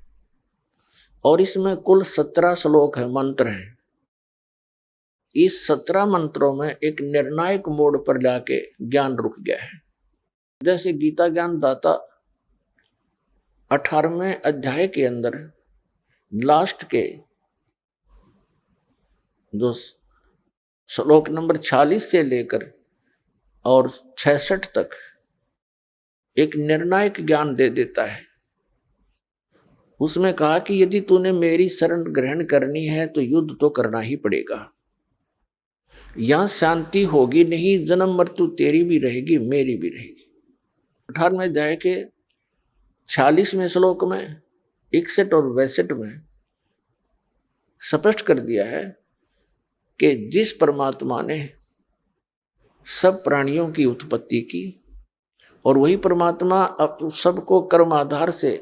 और इसमें कुल 17 श्लोक है, मंत्र है। इस 17 मंत्रों में एक निर्णायक मोड़ पर जाके ज्ञान रुक गया है। जैसे गीता ज्ञान दाता 18वें अध्याय के अंदर लास्ट के जो श्लोक नंबर 46 से लेकर और 66 तक एक निर्णायक ज्ञान दे देता है। उसमें कहा कि यदि तूने मेरी शरण ग्रहण करनी है तो युद्ध तो करना ही पड़ेगा। यहां शांति होगी नहीं, जन्म मृत्यु तेरी भी रहेगी मेरी भी रहेगी। 18वें अध्याय के 46वें श्लोक में 61 और 62 में स्पष्ट कर दिया है कि जिस परमात्मा ने सब प्राणियों की उत्पत्ति की और वही परमात्मा अब सबको कर्म आधार से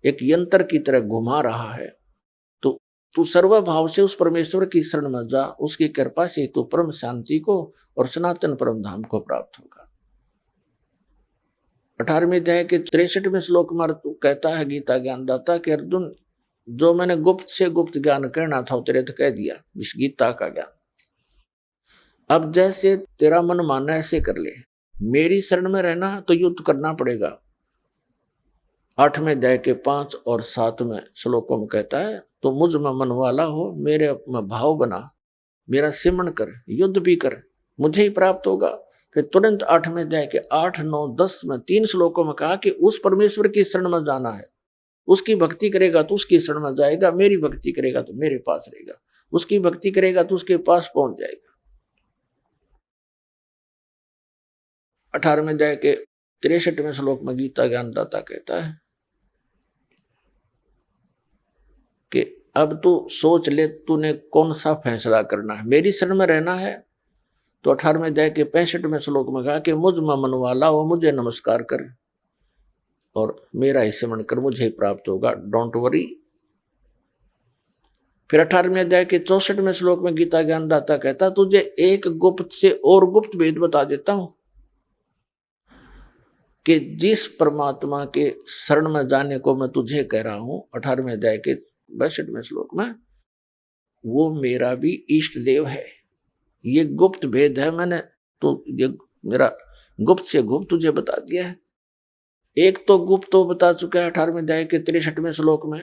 एक यंत्र की तरह घुमा रहा है, तो तू सर्वभाव से उस परमेश्वर की शरण में जा। उसकी कृपा से तू परम शांति को और सनातन परम धाम को प्राप्त होगा। 18वें अध्याय के 63वें श्लोक में कहता है गीता ज्ञानदाता कि अर्जुन, जो मैंने गुप्त से गुप्त ज्ञान कहना था तेरे तो कह दिया, इस गीता का ज्ञान। अब जैसे तेरा मन मानना ऐसे कर ले, मेरी शरण में रहना तो युद्ध करना पड़ेगा। 8वें अध्याय के 5 और 7वें श्लोकों में कहता है तो मुझ में मन वाला हो, मेरे में भाव बना, मेरा सिमरण कर, युद्ध भी कर, मुझे ही प्राप्त होगा। फिर तुरंत 8वें अध्याय के 8, 9, 10 में 3 श्लोकों में कहा कि उस परमेश्वर की शरण में जाना है। उसकी भक्ति करेगा तो उसकी शरण में जाएगा, मेरी भक्ति करेगा तो मेरे पास रहेगा, उसकी भक्ति करेगा तो उसके पास पहुंच जाएगा। 18वें अध्याय के 63वें श्लोक में गीता ज्ञानदाता कहता है कि अब तू सोच ले तूने कौन सा फैसला करना है। मेरी शरण में रहना है तो 18वें अध्याय के 65वें श्लोक में कहा कि मुझ में मन वाला हो, मुझे नमस्कार कर और मेरा ही स्मरण कर, मुझे ही प्राप्त होगा, डोंट वरी। फिर 18वें अध्याय के 64वें श्लोक में गीता ज्ञानदाता कहता तुझे एक गुप्त से और गुप्त भेद बता देता हूं कि जिस परमात्मा के शरण में जाने को मैं तुझे कह रहा हूं 18वें अध्याय के 62वें श्लोक में, वो मेरा भी इष्ट देव है। ये गुप्त भेद है, मैंने तो ये मेरा गुप्त से गुप्त तुझे बता दिया है। एक तो गुप्त तो बता चुका है 18वें अध्याय के 63वें श्लोक में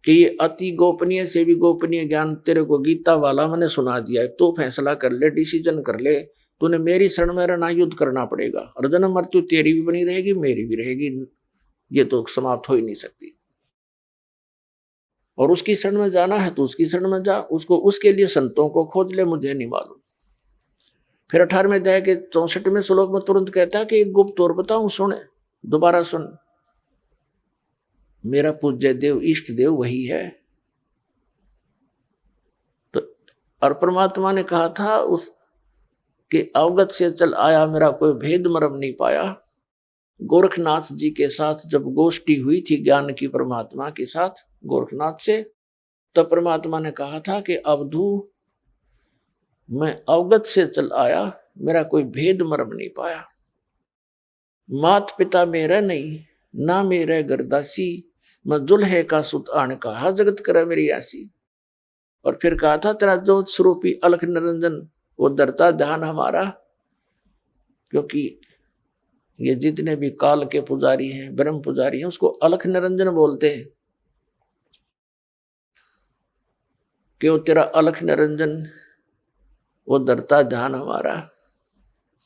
कि ये अति गोपनीय से भी गोपनीय ज्ञान तेरे को गीता वाला मैंने सुना दिया है। तो फैसला कर ले, डिसीजन कर ले, तूने मेरी शरण में रहना, युद्ध करना पड़ेगा और जन्म मृत्यु तेरी भी बनी रहेगी मेरी भी रहेगी, ये तो समाप्त हो ही नहीं सकती। और उसकी शरण में जाना है तो उसकी शरण में जा, उसको उसके लिए संतों को खोज ले, मुझे नहीं मालूम। फिर 18वें अध्याय के 64वें श्लोक में तुरंत कहता है कि एक गुप्त और बताऊं, सुने, दोबारा सुन, मेरा पूज्य देव इष्ट देव वही है। तो और परमात्मा ने कहा था उस कि अवगत से चल आया, मेरा कोई भेद मर्म नहीं पाया। गोरखनाथ जी के साथ जब गोष्ठी हुई थी ज्ञान की परमात्मा के साथ गोरखनाथ से, तब परमात्मा ने कहा था कि अवधू मैं अवगत से चल आया, मेरा कोई भेद मर्म नहीं पाया। मात पिता मेरा नहीं, ना मेरे गरदासी, मैं जुल्हे का सुत आन कहा, जगत करे मेरी ऐसी। और फिर कहा था तेरा ज्योत स्वरूपी अलख निरंजन वो धरता ध्यान हमारा, क्योंकि ये जितने भी काल के पुजारी हैं, ब्रह्म पुजारी हैं, उसको अलख निरंजन बोलते हैं कि वो तेरा अलख निरंजन वो धरता ध्यान हमारा,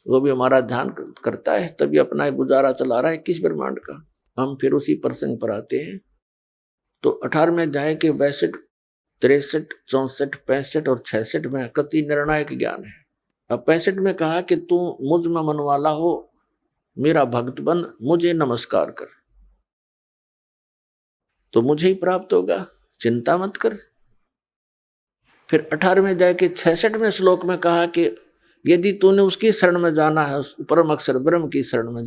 वो भी हमारा ध्यान करता है, तभी अपना गुजारा चला रहा है 21 ब्रह्मांड का। हम फिर उसी प्रसंग पर आते हैं। तो 18वें अध्याय के 62, 63, 64, 65 और 66 में कति निर्णायक ज्ञान है। अब 65 में कहा कि तू मुझ में मन वाला हो, मेरा भक्त बन, मुझे नमस्कार कर, तो मुझे ही प्राप्त होगा, चिंता मत कर। फिर 18वें अध्याय के 66वें श्लोक में कहा कि यदि तूने उसकी शरण में जाना है, उस परम अक्षर ब्रह्म की शरण में,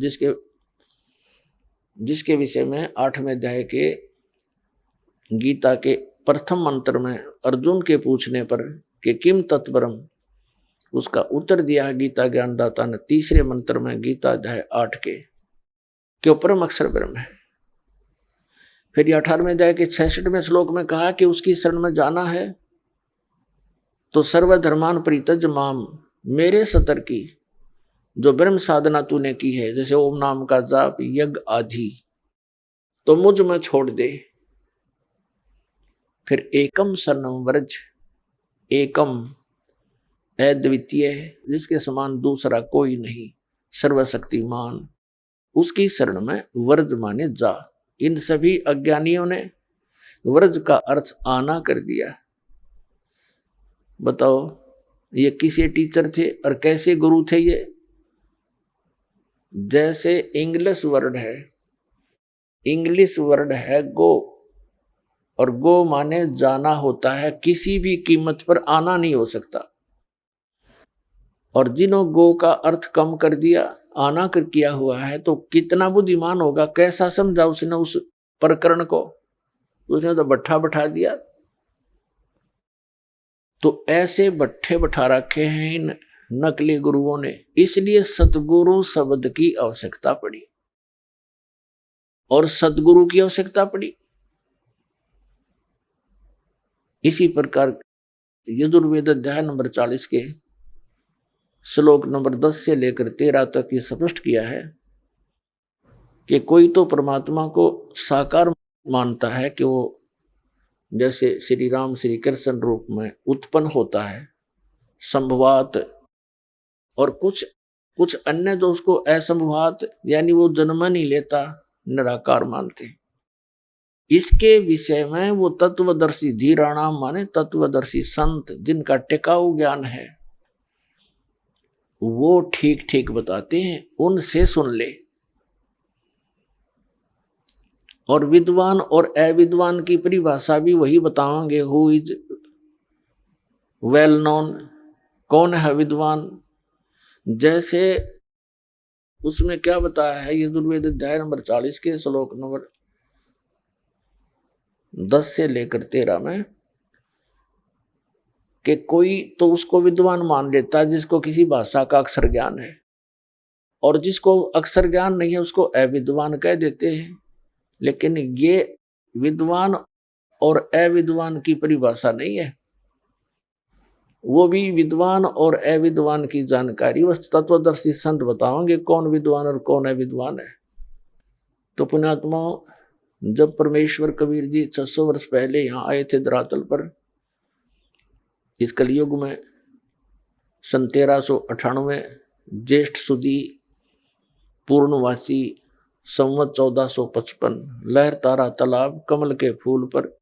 जिसके विषय में 8वें अध्याय के गीता के प्रथम मंत्र में अर्जुन के पूछने पर कि किम तत्परम, उसका उत्तर दिया है गीता ज्ञानदाता ने तीसरे मंत्र में गीता अध्याय 8 के परम अक्षर ब्रह्म है। फिर 18वें अध्याय के 66वें श्लोक में कहा कि उसकी शरण में जाना है तो सर्वधर्मान परित्यज माम, मेरे सतर की जो ब्रह्म साधना तूने की है, जैसे ओम नाम का जाप, यज्ञ आदि, तो मुझ में छोड़ दे। फिर एकम शरणम व्रज, एकम अद्वितीय है, जिसके समान दूसरा कोई नहीं, सर्वशक्तिमान, उसकी शरण में व्रज माने जा। इन सभी अज्ञानियों ने व्रज का अर्थ आना कर दिया। बताओ ये किसे टीचर थे और कैसे गुरु थे ये? जैसे इंग्लिश वर्ड है गो, और गो माने जाना होता है, किसी भी कीमत पर आना नहीं हो सकता। और जिन्हों गो का अर्थ कम कर दिया, आना कर किया हुआ है, तो कितना बुद्धिमान होगा, कैसा समझा उसने उस प्रकरण को, उसने तो बट्ठा बैठा दिया। तो ऐसे बट्ठे बैठा रखे हैं इन नकली गुरुओं ने, इसलिए सतगुरु शब्द की आवश्यकता पड़ी और सतगुरु की आवश्यकता पड़ी। इसी प्रकार यजुर्वेद अध्याय नंबर 40 के श्लोक नंबर 10 से लेकर 13 तक ये स्पष्ट किया है कि कोई तो परमात्मा को साकार मानता है कि वो जैसे श्री राम श्री कृष्ण रूप में उत्पन्न होता है संभवात, और कुछ अन्य जो उसको असंभवात यानी वो जन्म नहीं लेता, निराकार मानते। इसके विषय में वो तत्वदर्शी धीराणाम माने तत्वदर्शी संत, जिनका टिकाऊ ज्ञान है, वो ठीक ठीक बताते हैं, उनसे सुन ले। और विद्वान और अविद्वान की परिभाषा भी वही बताएंगे। हु इज वेल नोन, कौन है विद्वान? जैसे उसमें क्या बताया है यजुर्वेद अध्याय नंबर 40 के श्लोक नंबर 10 से लेकर 13 में, कि कोई तो उसको विद्वान मान लेता है जिसको किसी भाषा का अक्षर ज्ञान है, और जिसको अक्षर ज्ञान नहीं है उसको अविद्वान कह देते हैं। लेकिन ये विद्वान और अविद्वान की परिभाषा नहीं है, वो भी विद्वान और अविद्वान की जानकारी उस तत्वदर्शी संत बताओगे कौन विद्वान और कौन अविद्वान है। तो पुण्यात्मा, जब परमेश्वर कबीर जी 600 वर्ष पहले यहाँ आए थे धरातल पर, इस कलयुग में, सन 1398 ज्येष्ठ सुदी पूर्णवासी संवत 1455, लहर तारा तालाब कमल के फूल पर,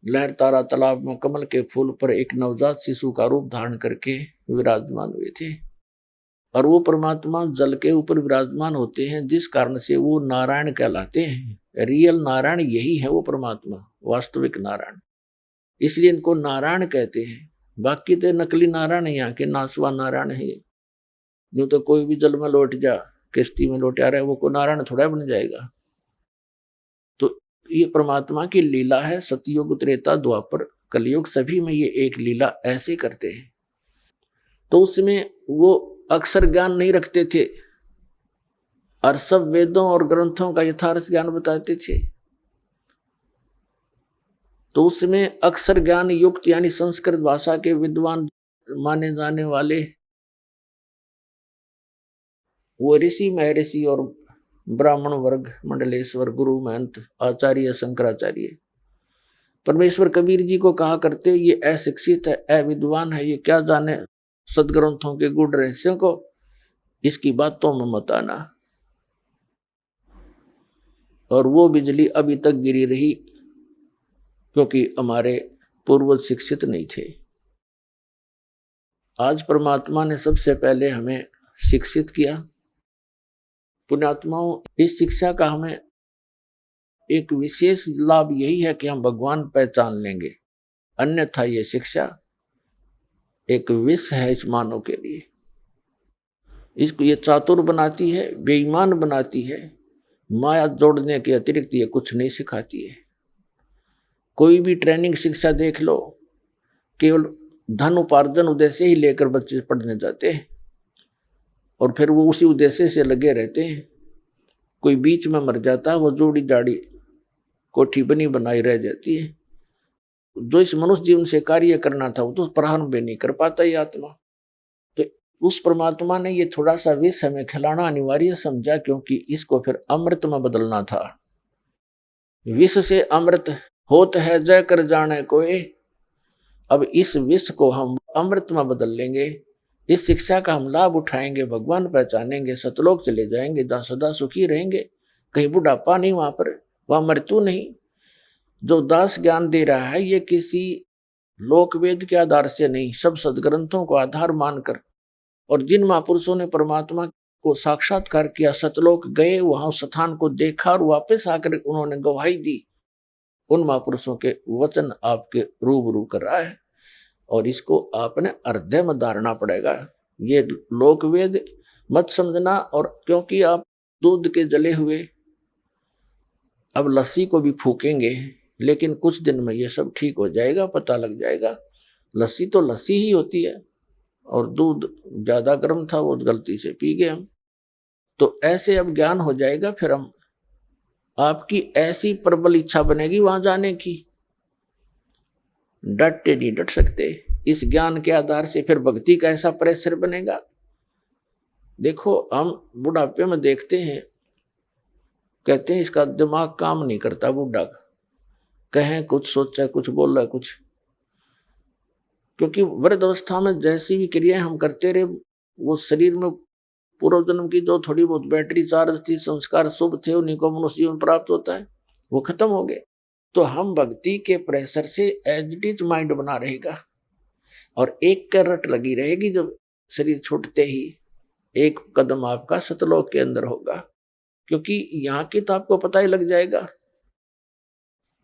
लहर तारा तालाब में कमल के फूल पर एक नवजात शिशु का रूप धारण करके विराजमान हुए थे। और वो परमात्मा जल के ऊपर विराजमान होते हैं, जिस कारण से वो नारायण कहलाते हैं। रियल नारायण यही है, वो परमात्मा वास्तविक नारायण, इसलिए इनको नारायण कहते हैं। बाकी तो नकली नारायण है, यहाँ के नासवा नारायण है। यूं तो कोई भी जल में लौट जा, किश्ती में लौट आ रहा है, वो को नारायण थोड़ा बन जाएगा। तो ये परमात्मा की लीला है। सतयुग, त्रेता, द्वापर, कलयुग, सभी में ये एक लीला ऐसे करते हैं। तो उसमें वो अक्षर ज्ञान नहीं रखते थे और सब वेदों और ग्रंथों का यथार्थ ज्ञान बताते थे। तो उसमें अक्षर ज्ञान युक्त यानी संस्कृत भाषा के विद्वान माने जाने वाले वो ऋषि, महर्षि और ब्राह्मण वर्ग, मंडलेश्वर, गुरु, महंत, आचार्य, शंकराचार्य, परमेश्वर कबीर जी को कहा करते ये अशिक्षित है, अविद्वान है, ये क्या जाने सदग्रंथों के गुड़ रहस्यों को, इसकी बातों में मत आना। और वो बिजली अभी तक गिरी रही, क्योंकि हमारे पूर्वज शिक्षित नहीं थे। आज परमात्मा ने सबसे पहले हमें शिक्षित किया। पुण्यात्माओं, इस शिक्षा का हमें एक विशेष लाभ यही है कि हम भगवान पहचान लेंगे, अन्यथा ये शिक्षा एक विष है इस मानव के लिए। इसको ये चातुर बनाती है, बेईमान बनाती है, माया जोड़ने के अतिरिक्त ये कुछ नहीं सिखाती है। कोई भी ट्रेनिंग शिक्षा देख लो, केवल धन उपार्जन उद्देश्य ही लेकर बच्चे पढ़ने जाते हैं और फिर वो उसी उद्देश्य से लगे रहते हैं। कोई बीच में मर जाता है, वो जोड़ी जाड़ी कोठी बनी बनाई रह जाती है। जो इस मनुष्य जीवन से कार्य करना था वो तो प्रारंभ भी नहीं कर पाता ये आत्मा। तो उस परमात्मा ने ये थोड़ा सा विष हमें खिलाना अनिवार्य समझा, क्योंकि इसको फिर अमृत में बदलना था। विष से अमृत होत है जय कर जाने कोई। अब इस विष को हम अमृत में बदल लेंगे, इस शिक्षा का हम लाभ उठाएंगे, भगवान पहचानेंगे, सतलोक चले जाएंगे, जहाँ सदा सुखी रहेंगे। कहीं बुढ़ापा नहीं वहां पर, वहां मृत्यु नहीं। जो दास ज्ञान दे रहा है ये किसी लोकवेद के आधार से नहीं, सब सदग्रंथों को आधार मानकर, और जिन महापुरुषों ने परमात्मा को साक्षात्कार किया, सतलोक गए, वहां स्थान को देखा और वापस आकर उन्होंने गवाही दी, उन महापुरुषों के वचन आपके रूबरू कर रहा है। और इसको आपने हृदय में धारना पड़ेगा। ये लोकवेद मत समझना। और क्योंकि आप दूध के जले हुए अब लस्सी को भी फूकेंगे, लेकिन कुछ दिन में ये सब ठीक हो जाएगा, पता लग जाएगा। लस्सी तो लस्सी ही होती है, और दूध ज्यादा गर्म था, वो गलती से पी गए हम। तो ऐसे अब ज्ञान हो जाएगा, फिर हम आपकी ऐसी प्रबल इच्छा बनेगी वहां जाने की, डटते नहीं डट सकते। इस ज्ञान के आधार से फिर भक्ति का ऐसा प्रेशर बनेगा। देखो, हम बुढ़ापे में देखते हैं, कहते हैं इसका दिमाग काम नहीं करता, बुढ़ा कहें कुछ, सोचा कुछ, बोला कुछ। क्योंकि वृद्ध अवस्था में जैसी भी क्रियाएं हम करते रहे, वो शरीर में पूर्व जन्म की जो थोड़ी बहुत बैटरी चार्ज थी, संस्कार शुभ थे, उन्हीं को मनुष्य जीवन प्राप्त होता है, वो खत्म हो गए। तो हम भक्ति के प्रेशर से एज इट इज माइंड बना रहेगा, और एक करट लगी रहेगी। जब शरीर छूटते ही एक कदम आपका सतलोक के अंदर होगा, क्योंकि यहाँ की तो आपको पता ही लग जाएगा।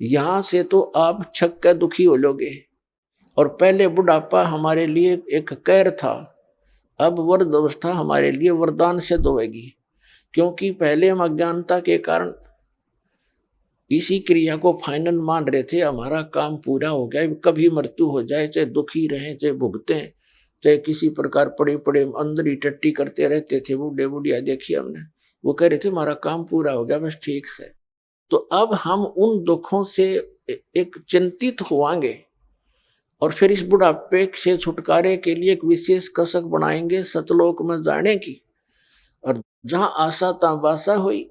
यहां से तो आप छक कर दुखी हो लोगे। और पहले बुढ़ापा हमारे लिए एक कैर था, अब वृद्ध अवस्था हमारे लिए वरदान सिद्ध होगी। क्योंकि पहले हम अज्ञानता के कारण इसी क्रिया को फाइनल मान रहे थे, हमारा काम पूरा हो गया, कभी मृत्यु हो जाए, चाहे दुखी रहें, चाहे भुगतें, चाहे किसी प्रकार पड़े पड़े अंदर ही टट्टी करते रहते थे। बूढ़े बुढ़िया देखिए हमने, वो कह रहे थे हमारा काम पूरा हो गया, बस ठीक से। तो अब हम उन दुखों से एक चिंतित होवांगे, और फिर इस बुढ़ापे से छुटकारे के लिए एक विशेष कसक बनाएंगे सतलोक में जाने की। और जहां आशा तहां बासा हुई,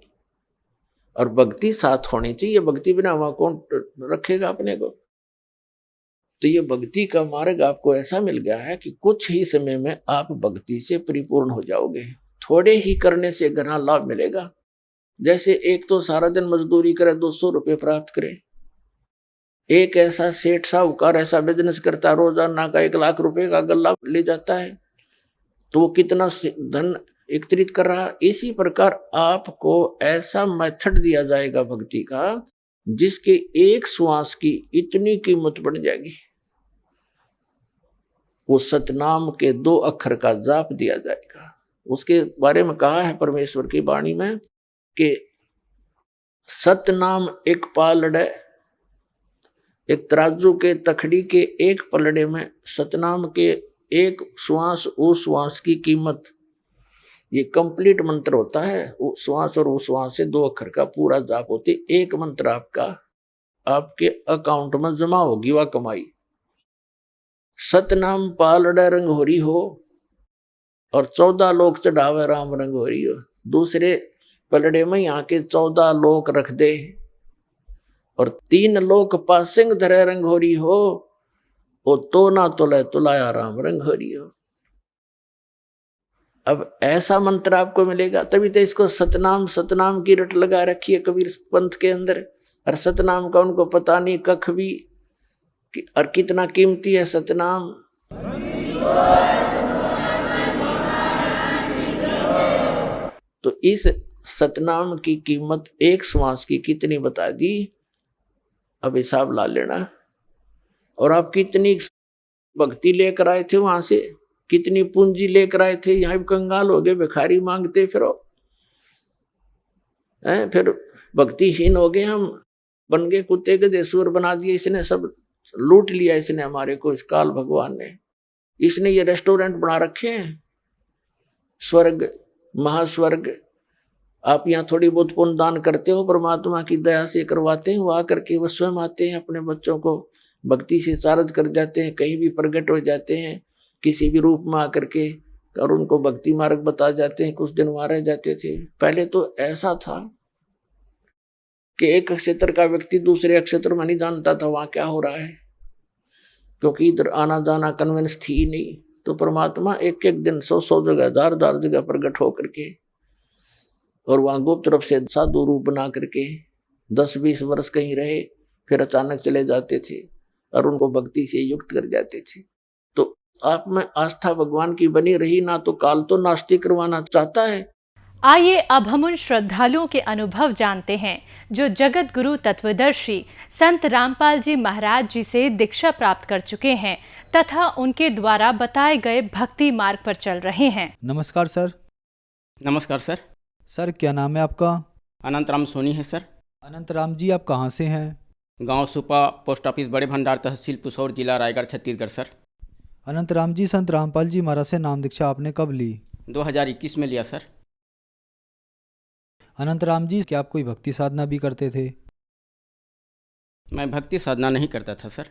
और भक्ति साथ होनी चाहिए। भक्ति बिना वहां कौन रखेगा अपने को। तो ये भक्ति का मार्ग आपको ऐसा मिल गया है कि कुछ ही समय में आप भक्ति से परिपूर्ण हो जाओगे। थोड़े ही करने से घना लाभ मिलेगा। जैसे एक तो सारा दिन मजदूरी करे, 200 रुपये प्राप्त करे। एक ऐसा सेठ साहूकार ऐसा बिजनेस करता, रोजाना का 1 लाख रुपए का गल्ला ले जाता है, तो वो कितना धन एकत्रित कर रहा। इसी प्रकार आपको ऐसा मेथड दिया जाएगा भक्ति का, जिसके एक श्वास की इतनी कीमत बढ़ जाएगी। वो सतनाम के 2 अक्षर का जाप दिया जाएगा। उसके बारे में कहा है परमेश्वर की वाणी में कि सतनाम एक पालड़े, एक तराजू के तखड़ी के एक पलड़े में सतनाम के एक श्वास, उस श्वास की कीमत। ये कंप्लीट मंत्र होता है। उस श्वास और उस श्वास से 2 अक्षर का पूरा जाप होती। एक मंत्र आपका आपके अकाउंट में जमा होगी वह कमाई। सतनाम पालड़े रंग हो रही हो, और 14 लोक चढ़ावे राम रंग हो रही हो। दूसरे पलड़े में यहाँ के 14 लोक रख दे, और 3 लोक पासिंग धरे रंग हो रही हो, वो तो ना तुलाया राम रंग हो रही हो। अब ऐसा मंत्र आपको मिलेगा, तभी तो इसको सतनाम सतनाम की रट लगा रखी है कबीर पंथ के अंदर। और सतनाम का उनको पता नहीं कख भी और कितना कीमती है सतनाम। तो इस सतनाम की कीमत एक श्वास की कितनी बता दी, अब हिसाब ला लेना। और आप कितनी भक्ति लेकर आए थे वहां से, कितनी पूंजी लेकर आए थे, यहाँ भी कंगाल हो गए, भिखारी मांगते फिरो हैं, फिर भक्तिहीन हो गए हम, बन गए कुत्ते गधे सुअर बना दिए इसने, सब लूट लिया इसने हमारे को, इस काल भगवान ने। इसने ये रेस्टोरेंट बना रखे हैं, स्वर्ग महास्वर्ग। आप यहाँ थोड़ी बहुत पुण्य दान करते हो, परमात्मा की दया से करवाते हैं, वो आकर के वो स्वयं आते हैं, अपने बच्चों को भक्ति से चार्ज कर जाते हैं, कहीं भी प्रकट हो जाते हैं किसी भी रूप में आकर के, और उनको भक्ति मार्ग बता जाते हैं। कुछ दिन वहां रह जाते थे। पहले तो ऐसा था कि एक क्षेत्र का व्यक्ति दूसरे क्षेत्र में नहीं जानता था वहां क्या हो रहा है, क्योंकि इधर आना जाना कन्वेंस थी ही नहीं। तो परमात्मा एक एक दिन 100 जगह 1000 जगह प्रकट होकर के, और वहां गुप्त रूप से साधु रूप बना करके 10-20 वर्ष कहीं रहे, फिर अचानक चले जाते थे और उनको भक्ति से युक्त कर जाते थे। तो आप में आस्था भगवान की बनी रही ना, तो काल तो नास्तिक करवाना चाहता है। आइए अब हम उन श्रद्धालुओं के अनुभव जानते हैं जो जगत गुरु तत्वदर्शी संत रामपाल जी महाराज जी से दीक्षा प्राप्त कर चुके हैं तथा उनके द्वारा बताए गए भक्ति मार्ग पर चल रहे हैं। नमस्कार सर। नमस्कार सर। सर क्या नाम है आपका? अनंत राम सोनी है सर। अनंत राम जी, आप कहाँ से हैं? गांव सुपा, पोस्ट ऑफिस बड़े भंडार, तहसील पुसौर, जिला रायगढ़, छत्तीसगढ़ सर। अनंत राम जी, संत रामपाल जी महाराज से नाम दीक्षा आपने कब ली? 2021 में लिया सर। अनंत राम जी, क्या आप कोई भक्ति साधना भी करते थे? मैं भक्ति साधना नहीं करता था सर।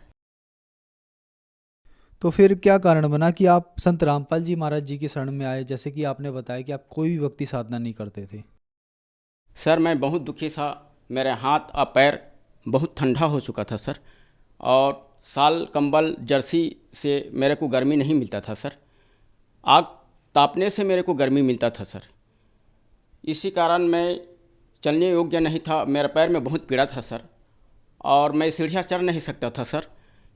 तो फिर क्या कारण बना कि आप संत रामपाल जी महाराज जी की शरण में आए, जैसे कि आपने बताया कि आप कोई भी भक्ति साधना नहीं करते थे? सर मैं बहुत दुखी था, मेरे हाथ और पैर बहुत ठंडा हो चुका था सर, और साल कंबल जर्सी से मेरे को गर्मी नहीं मिलता था सर, आग तापने से मेरे को गर्मी मिलता था सर। इसी कारण मैं चलने योग्य नहीं था, मेरे पैर में बहुत पीड़ा था सर, और मैं सीढ़ियाँ चढ़ नहीं सकता था सर।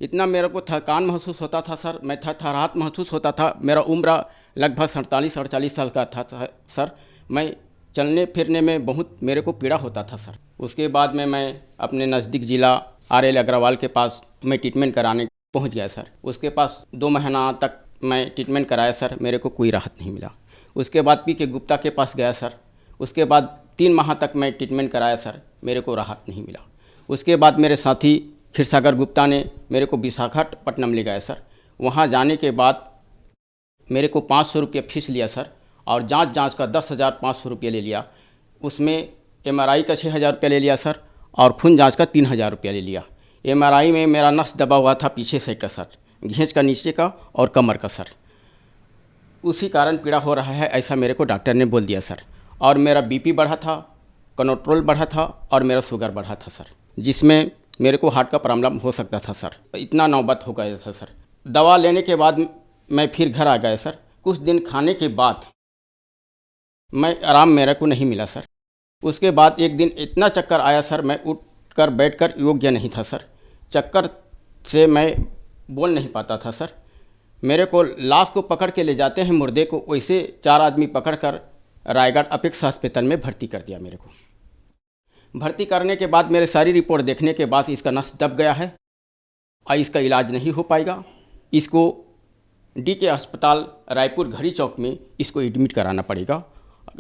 इतना मेरे को थकान महसूस होता था सर, मैं थरथराहट महसूस होता था। मेरा उम्र लगभग 47-48 साल का था सर। मैं चलने फिरने में बहुत मेरे को पीड़ा होता था सर। उसके बाद में मैं अपने नज़दीक ज़िला RL अग्रवाल के पास मैं ट्रीटमेंट कराने पहुंच गया सर। उसके पास 2 महीना तक मैं ट्रीटमेंट कराया सर, मेरे को कोई राहत नहीं मिला। उसके बाद PK गुप्ता के पास गया सर, उसके बाद 3 माह तक मैं ट्रीटमेंट कराया सर, मेरे को राहत नहीं मिला। उसके बाद मेरे साथी क्षीरसागर गुप्ता ने मेरे को विशाखापट्टनम ले गए सर। वहाँ जाने के बाद मेरे को 500 रुपये फीस लिया सर, और जांच का 10,500 रुपये ले लिया। उसमें MRI का 6,000 रुपये ले लिया सर, और खून जांच का 3,000 रुपये ले लिया। MRI में मेरा नस दबा हुआ था पीछे साइड का सर, घेंच का नीचे का और कमर का सर, उसी कारण पीड़ा हो रहा है ऐसा मेरे को डॉक्टर ने बोल दिया सर। और मेरा BP बढ़ा था, कोलेस्ट्रॉल बढ़ा था, और मेरा शुगर बढ़ा था सर, जिसमें मेरे को हार्ट का प्रॉब्लम हो सकता था सर। इतना नौबत हो गया था सर। दवा लेने के बाद मैं फिर घर आ गया सर। कुछ दिन खाने के बाद मैं आराम मेरे को नहीं मिला सर। उसके बाद एक दिन इतना चक्कर आया सर, मैं उठकर बैठकर योग्य नहीं था सर। चक्कर से मैं बोल नहीं पाता था सर। मेरे को लाश को पकड़ के ले जाते हैं मुर्दे को, वैसे 4 आदमी पकड़कर रायगढ़ अपेक्स हॉस्पिटल में भर्ती कर दिया। मेरे को भर्ती करने के बाद मेरे सारी रिपोर्ट देखने के बाद इसका नस दब गया है और इसका इलाज नहीं हो पाएगा। इसको DK अस्पताल रायपुर घड़ी चौक में इसको एडमिट कराना पड़ेगा।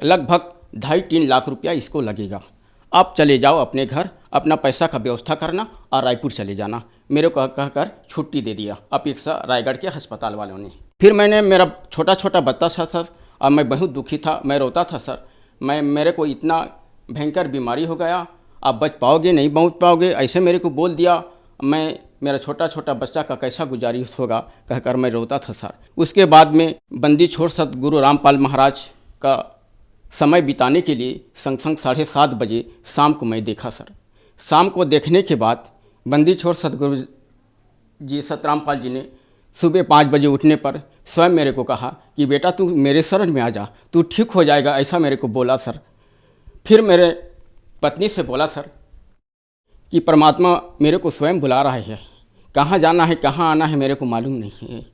लगभग 2.5-3 लाख रुपया इसको लगेगा। आप चले जाओ अपने घर, अपना पैसा का व्यवस्था करना और रायपुर चले जाना। मेरे को कहकर छुट्टी दे दिया अपेक्षा रायगढ़ के अस्पताल वालों ने। फिर मैंने, मेरा छोटा छोटा बच्चा था और मैं बहुत दुखी था, मैं रोता था सर। मेरे को इतना भयंकर बीमारी हो गया, आप बच पाओगे नहीं बच पाओगे, ऐसे मेरे को बोल दिया। मेरा छोटा छोटा बच्चा का कैसा गुजारिश होगा कहकर मैं रोता था सर। उसके बाद में बंदी छोड़ सतगुरु रामपाल महाराज का समय बिताने के लिए संग 7:30 बजे शाम को मैं देखा सर। शाम को देखने के बाद बंदी छोड़ सतगुरु जी सतरामपाल जी ने सुबह 5 बजे उठने पर स्वयं मेरे को कहा कि बेटा तू मेरे शरण में आ जा, तू ठीक हो जाएगा, ऐसा मेरे को बोला सर। फिर मेरे पत्नी से बोला सर कि परमात्मा मेरे को स्वयं बुला रहा है, कहाँ जाना है कहाँ आना है मेरे को मालूम नहीं है।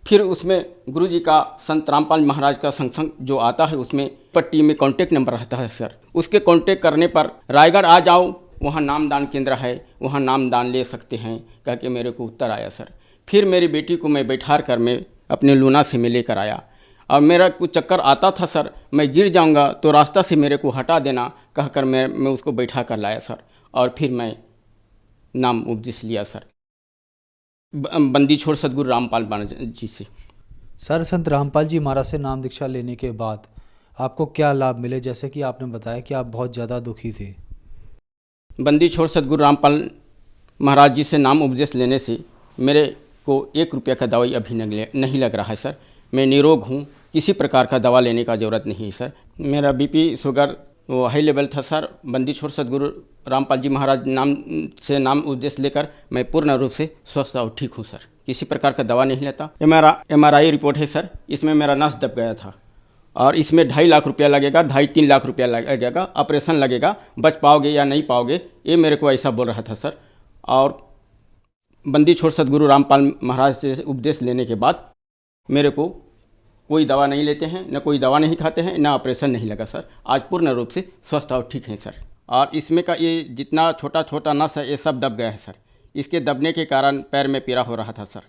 फिर उसमें गुरुजी का संत रामपाल महाराज का संग जो आता है उसमें पट्टी में कांटेक्ट नंबर रहता है सर, उसके कांटेक्ट करने पर रायगढ़ आ जाओ, वहाँ नामदान केंद्र है, वहाँ नामदान ले सकते हैं कह के मेरे को उत्तर आया सर। फिर मेरी बेटी को मैं बैठा कर मैं अपने लूना से मैं लेकर आया और मेरा कुछ चक्कर आता था सर, मैं गिर जाऊंगा तो रास्ता से मेरे को हटा देना कहकर मैं उसको बैठा कर लाया सर। और फिर मैं नाम उपदेश लिया सर बंदी छोड़ सदगुरु रामपाल महाराज जी से। सर, संत रामपाल जी महाराज से नाम दीक्षा लेने के बाद आपको क्या लाभ मिले? जैसे कि आपने बताया कि आप बहुत ज़्यादा दुखी थे। बंदी छोड़ सदगुरु रामपाल महाराज जी से नाम उपदेश लेने से मेरे को 1 रुपया का दवाई अभी नहीं लग रहा है सर। मैं निरोग हूँ, किसी प्रकार का दवा लेने का ज़रूरत नहीं है सर। मेरा बीपी शुगर वो हाई लेवल था सर। बंदी छोड़ सदगुरु रामपाल जी महाराज नाम उपदेश लेकर मैं पूर्ण रूप से स्वस्थ और ठीक हूँ सर, किसी प्रकार का दवा नहीं लेता। MRI रिपोर्ट है सर, इसमें मेरा नस दब गया था और इसमें 2.5 लाख रुपया लगेगा, 2.5-3 लाख रुपया लगेगा, ऑपरेशन लगेगा, बच पाओगे या नहीं पाओगे ये मेरे को ऐसा बोल रहा था सर। और बंदी छोड़ सदगुरु रामपाल महाराज से उपदेश लेने के बाद मेरे को कोई दवा नहीं लेते हैं, न कोई दवा नहीं खाते हैं, न ऑपरेशन नहीं लगा सर। आज पूर्ण रूप से स्वस्थ और ठीक हैं सर। और इसमें का ये जितना छोटा छोटा नस है ये सब दब गया है सर। इसके दबने के कारण पैर में पीड़ा हो रहा था सर।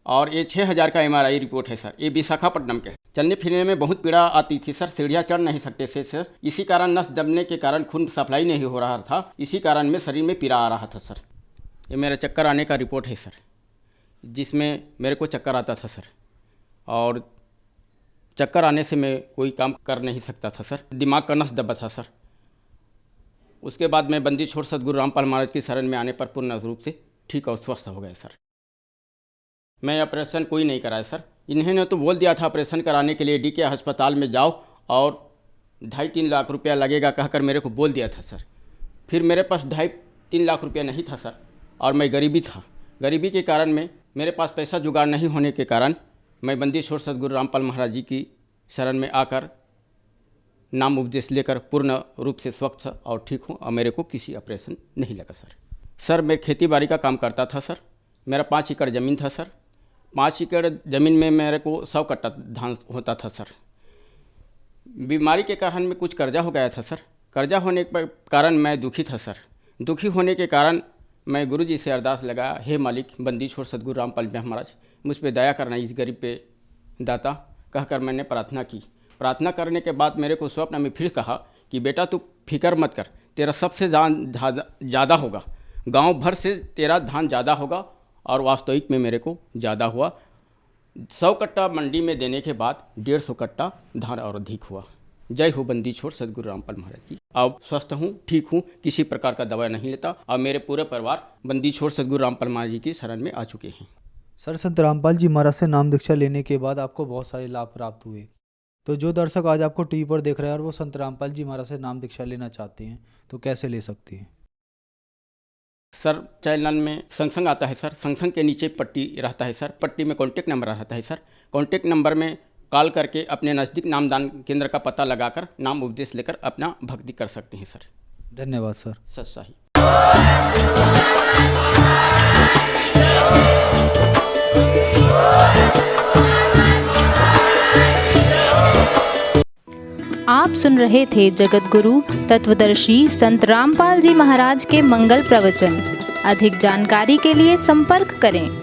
और ये 6000 का MRI रिपोर्ट है सर। ये विशाखापट्टनम के। चलने फिरने में बहुत पीड़ा आती थी सर, सीढ़ियाँ चढ़ नहीं सकते थे सर। इसी कारण नस दबने के कारण खून सप्लाई नहीं हो रहा था, इसी कारण में शरीर में पीड़ा आ रहा था सर। ये मेरा चक्कर आने का रिपोर्ट है सर, जिसमें मेरे को चक्कर आता था सर और चक्कर आने से मैं कोई काम कर नहीं सकता था सर। दिमाग का नस दबा था सर। उसके बाद मैं बंदी छोड़ सदगुरु रामपाल महाराज की शरण में आने पर पूर्ण रूप से ठीक और स्वस्थ हो गए सर। मैं ऑपरेशन कोई नहीं कराया सर। इन्होंने तो बोल दिया था ऑपरेशन कराने के लिए DK अस्पताल में जाओ और 2.5-3 लाख रुपया लगेगा कहकर मेरे को बोल दिया था सर। फिर मेरे पास 2.5-3 लाख रुपया नहीं था सर और मैं गरीबी था। गरीबी के कारण में मेरे पास पैसा जुगाड़ नहीं होने के कारण मैं बंदी छोड़ सदगुरु रामपाल महाराज जी की शरण में आकर नाम उपदेश लेकर पूर्ण रूप से स्वस्थ और ठीक हूँ और मेरे को किसी ऑपरेशन नहीं लगा सर। सर मैं खेती बाड़ी का काम करता था सर। मेरा 5 एकड़ ज़मीन था सर। 5 एकड़ ज़मीन में मेरे को 100 कट्टा धान होता था सर। बीमारी के कारण में कुछ कर्जा हो गया था सर। कर्जा होने के कारण मैं दुखी था सर। दुखी होने के कारण मैं गुरुजी से अरदास लगा, हे मालिक बंदी छोड़ सदगुरु रामपाल महाराज मुझ पे दया करना, इस गरीब पे दाता कहकर मैंने प्रार्थना की। प्रार्थना करने के बाद मेरे को स्वप्न में फिर कहा कि बेटा तू फिक्र मत कर, तेरा सबसे धान ज़्यादा होगा, गांव भर से तेरा धान ज़्यादा होगा। और वास्तविक में मेरे को ज़्यादा हुआ। 100 कट्टा मंडी में देने के बाद 150 कट्टा धान और अधिक हुआ। जय हो बंदी छोड़ सदगुरु रामपाल महाराज की। अब स्वस्थ हूँ, ठीक हूँ, किसी प्रकार का दवा नहीं लेता और मेरे पूरे परिवार बंदी छोड़ सदगुरु रामपाल महाराज जी की शरण में आ चुके हैं। सर, संत रामपाल जी महाराज से नाम दीक्षा लेने के बाद आपको बहुत सारे लाभ प्राप्त हुए। तो जो दर्शक आज आपको टीवी पर देख रहे हैं और वो संत रामपाल जी महाराज से नाम दीक्षा लेना चाहते हैं तो कैसे ले सकते हैं? सर चैनल में संग आता है सर, संग के नीचे पट्टी रहता है सर, पट्टी में कॉन्टेक्ट नंबर रहता है सर। कॉन्टेक्ट नंबर में कॉल करके अपने नज़दीक नामदान केंद्र का पता लगाकर नाम उपदेश लेकर अपना भक्ति कर सकते हैं सर। धन्यवाद सर। सत्साही। आप सुन रहे थे जगत गुरु तत्वदर्शी संत रामपाल जी महाराज के मंगल प्रवचन। अधिक जानकारी के लिए संपर्क करें